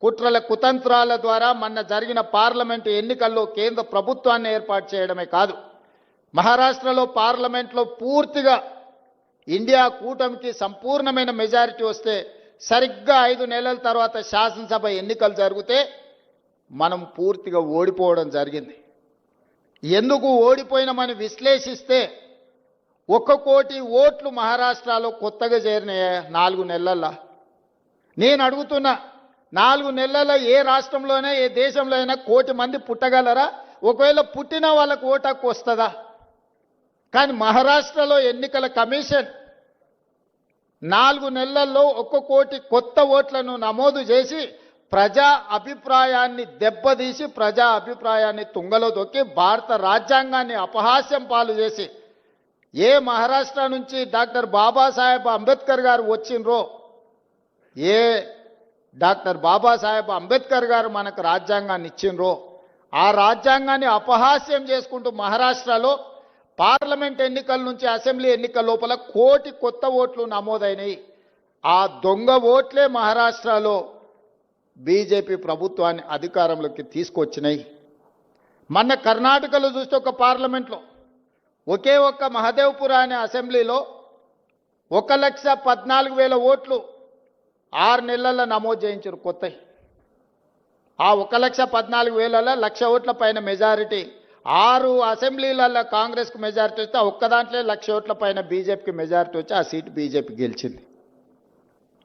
కుట్రల కుతంత్రాల ద్వారా మొన్న జరిగిన పార్లమెంటు ఎన్నికల్లో కేంద్ర ప్రభుత్వాన్ని ఏర్పాటు చేయడమే కాదు, మహారాష్ట్రలో పార్లమెంట్లో పూర్తిగా ఇండియా కూటమికి సంపూర్ణమైన మెజారిటీ వస్తే సరిగ్గా 5 నెలల తర్వాత శాసనసభ ఎన్నికలు జరిగితే మనం పూర్తిగా ఓడిపోవడం జరిగింది. ఎందుకు ఓడిపోయినామని విశ్లేషిస్తే 1 కోటి ఓట్లు మహారాష్ట్రలో కొత్తగా చేరినాయి 4 నెలల్లో. నేను అడుగుతున్నా, 4 నెలల్లో ఏ రాష్ట్రంలోనే ఏ దేశంలో అయినా 1 కోటి మంది పుట్టగలరా? ఒకవేళ పుట్టిన వాళ్ళకు ఓటు హక్కు వస్తుందా? కానీ మహారాష్ట్రలో ఎన్నికల కమిషన్ 4 నెలల్లో 1 కోటి కొత్త ఓట్లను నమోదు చేసి ప్రజా అభిప్రాయాన్ని దెబ్బతీసి ప్రజా అభిప్రాయాన్ని తుంగలో దొక్కి భారత రాజ్యాంగాన్ని అపహాస్యం పాలు చేసి ఏ మహారాష్ట్ర నుంచి డాక్టర్ బాబాసాహెబ్ అంబేద్కర్ గారు వచ్చిండ్రో, ఏ డాక్టర్ బాబాసాహెబ్ అంబేద్కర్ గారు మనకు రాజ్యాంగాన్ని ఇచ్చిండ్రో ఆ రాజ్యాంగాన్ని అపహాస్యం చేసుకుంటూ మహారాష్ట్రలో పార్లమెంట్ ఎన్నికల నుంచి అసెంబ్లీ ఎన్నికల లోపల 1 కోటి కొత్త ఓట్లు నమోదైనవి. ఆ దొంగ ఓట్లే మహారాష్ట్రలో బీజేపీ ప్రభుత్వాన్ని అధికారంలోకి తీసుకొచ్చినాయి. మొన్న కర్ణాటకలో చూస్తే ఒక పార్లమెంట్లో ఒకే ఒక్క మహదేవ్పుర అనే అసెంబ్లీలో 1,14,000 ఓట్లు 6 నెలల్లో నమోదు చేయించారు కొత్తవి. ఆ 1,14,000లలో 1,00,000 ఓట్ల పైన మెజారిటీ, 6 అసెంబ్లీలలో కాంగ్రెస్కు మెజారిటీ వస్తే ఆ ఒక్క దాంట్లో 1,00,000 ఓట్ల పైన బీజేపీకి మెజారిటీ వచ్చి ఆ సీటు బీజేపీ గెలిచింది.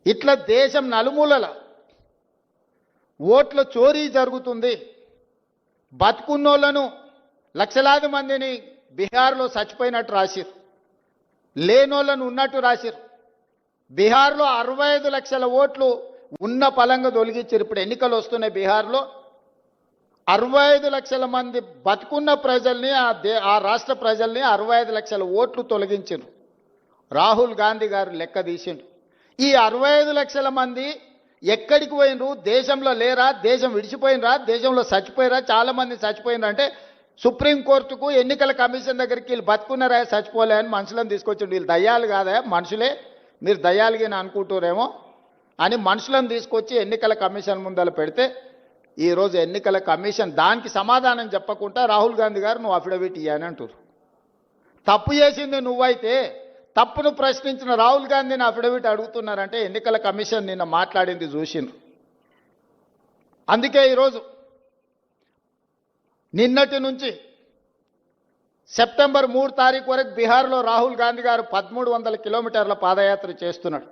ఇట్లా దేశం నలుమూలల ఓట్ల చోరీ జరుగుతుంది. బతుకున్నోళ్లను లక్షలాది మందిని బీహార్లో చచ్చిపోయినట్టు రాసిరు, లేనోళ్లను ఉన్నట్టు రాసిరు. బీహార్లో 65 లక్షల ఓట్లు ఉన్న పలంగా తొలగించారు. ఇప్పుడు ఎన్నికలు వస్తున్నాయి బీహార్లో. 65 లక్షల మంది బతుకున్న ప్రజల్ని ఆ రాష్ట్ర ప్రజల్ని 65 లక్షల ఓట్లు తొలగించారు. రాహుల్ గాంధీ గారు లెక్క తీసిండు. ఈ 65 లక్షల మంది ఎక్కడికి పోయినరు? దేశంలో లేరా? దేశం విడిచిపోయినరా? దేశంలో చచ్చిపోయినరా? చాలా మంది చచ్చిపోయినరా అంటే సుప్రీంకోర్టుకు ఎన్నికల కమిషన్ దగ్గరికి వీళ్ళు బతుకున్నారా చచ్చిపోలే అని మనుషులను తీసుకొచ్చిండు. వీళ్ళు దయ్యాలు కాదా? మనుషులే, మీరు దయ్యాలుగా అనుకుంటారేమో అని మనుషులను తీసుకొచ్చి ఎన్నికల కమిషన్ ముందర పెడితే ఈరోజు ఎన్నికల కమిషన్ దానికి సమాధానం చెప్పకుండా రాహుల్ గాంధీ గారు నువ్వు అఫిడవిట్ ఇయ్యని అంటారు. తప్పు చేసింది నువ్వైతే తప్పును ప్రశ్నించిన రాహుల్ గాంధీని అఫిడవిట్ అడుగుతున్నారంటే ఎన్నికల కమిషన్ నిన్న మాట్లాడింది చూసిండ్రు. అందుకే ఈరోజు నిన్నటి నుంచి సెప్టెంబర్ 3 తారీఖు వరకు బీహార్లో రాహుల్ గాంధీ గారు 1300 కిలోమీటర్ల పాదయాత్ర చేస్తున్నాడు.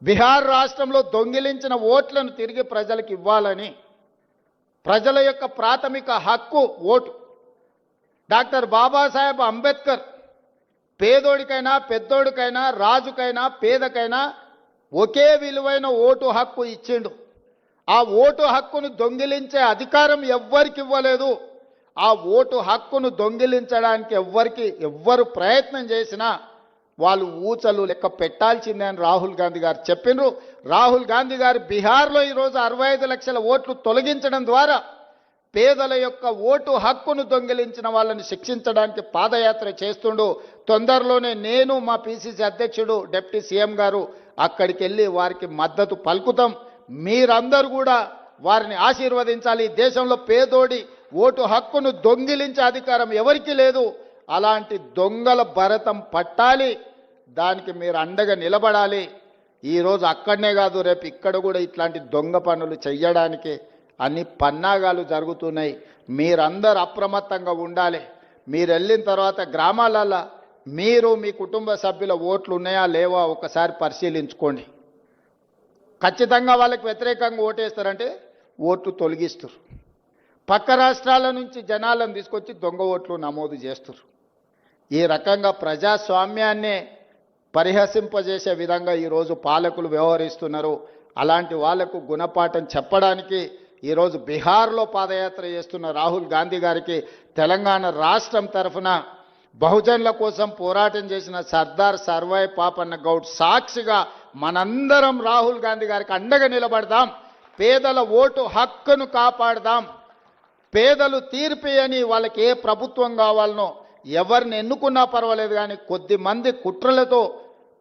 బీహార్ రాష్ట్రంలో దొంగిలించిన ఓట్లను తిరిగి ప్రజలకు ఇవ్వాలని, ప్రజల యొక్క ప్రాథమిక హక్కు ఓటు. డాక్టర్ బాబాసాహెబ్ అంబేద్కర్ పేదోడికైనా పెద్దోడికైనా రాజుకైనా పేదకైనా ఒకే విలువైన ఓటు హక్కు ఇచ్చిండు. ఆ ఓటు హక్కును దొంగిలించే అధికారం ఎవ్వరికి ఇవ్వలేదు. ఆ ఓటు హక్కును దొంగిలించడానికి ఎవ్వరు ప్రయత్నం చేసినా వాళ్ళు ఊచలు లెక్క పెట్టాల్సిందే అని రాహుల్ గాంధీ గారు చెప్పిండ్రు. రాహుల్ గాంధీ గారు బీహార్లో ఈరోజు 65 లక్షల ఓట్లు తొలగించడం ద్వారా పేదల యొక్క ఓటు హక్కును దొంగిలించిన వాళ్ళని శిక్షించడానికి పాదయాత్ర చేస్తుండు. తొందరలోనే నేను మా పిసిసి అధ్యక్షుడు డిప్యూటీ సీఎం గారు అక్కడికి వెళ్ళి వారికి మద్దతు పలుకుతాం. మీరందరూ కూడా వారిని ఆశీర్వదించాలి. దేశంలో పేదోడి ఓటు హక్కును దొంగిలించే అధికారం ఎవరికీ లేదు. అలాంటి దొంగల భరతం పట్టాలి, దానికి మీరు అండగా నిలబడాలి. ఈరోజు అక్కడనే కాదు రేపు ఇక్కడ కూడా ఇట్లాంటి దొంగ పనులు చెయ్యడానికి అన్ని పన్నాగాలు జరుగుతున్నాయి. మీరందరూ అప్రమత్తంగా ఉండాలి. మీరు వెళ్ళిన తర్వాత గ్రామాలలో మీరు మీ కుటుంబ సభ్యుల ఓట్లు ఉన్నాయా లేవా ఒకసారి పరిశీలించుకోండి. ఖచ్చితంగా వాళ్ళకి వ్యతిరేకంగా ఓటేస్తారంటే ఓట్లు తొలగిస్తారు. పక్క రాష్ట్రాల నుంచి జనాలను తీసుకొచ్చి దొంగ ఓట్లు నమోదు చేస్తారు. ఈ రకంగా ప్రజాస్వామ్యాన్నే పరిహసింపజేసే విధంగా ఈరోజు పాలకులు వ్యవహరిస్తున్నారు. అలాంటి వాళ్లకు గుణపాఠం చెప్పడానికి ఈరోజు బీహార్లో పాదయాత్ర చేస్తున్న రాహుల్ గాంధీ గారికి తెలంగాణ రాష్ట్రం తరఫున బహుజనుల కోసం పోరాటం చేసిన సర్దార్ సర్వాయి పాపన్న గౌడ్ సాక్షిగా మనందరం రాహుల్ గాంధీ గారికి అండగా నిలబడదాం. పేదల ఓటు హక్కును కాపాడదాం. పేదలు తీర్పియని వాళ్ళకి ఏ ప్రభుత్వం కావాలనో ఎవరిని ఎన్నుకున్నా పర్వాలేదు, కానీ కొద్ది మంది కుట్రలతో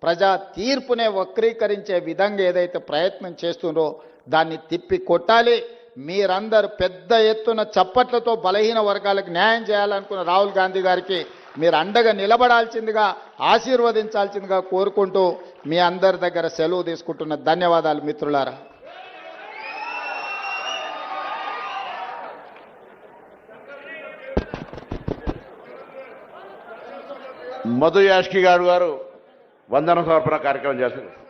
ప్రజా తీర్పునే వక్రీకరించే విధంగా ఏదైతే ప్రయత్నం చేస్తుందో దాన్ని తిప్పి కొట్టాలి. మీరందరూ పెద్ద ఎత్తున చప్పట్లతో బలహీన వర్గాలకు న్యాయం చేయాలనుకున్న రాహుల్ గాంధీ గారికి మీరు అండగా నిలబడాల్సిందిగా, ఆశీర్వదించాల్సిందిగా కోరుకుంటూ మీ అందరి దగ్గర సెలవు తీసుకుంటున్న. ధన్యవాదాలు మిత్రులారా. మధు యాష్కి గారు వందన సమర్పణ కార్యక్రమం చేస్తారు.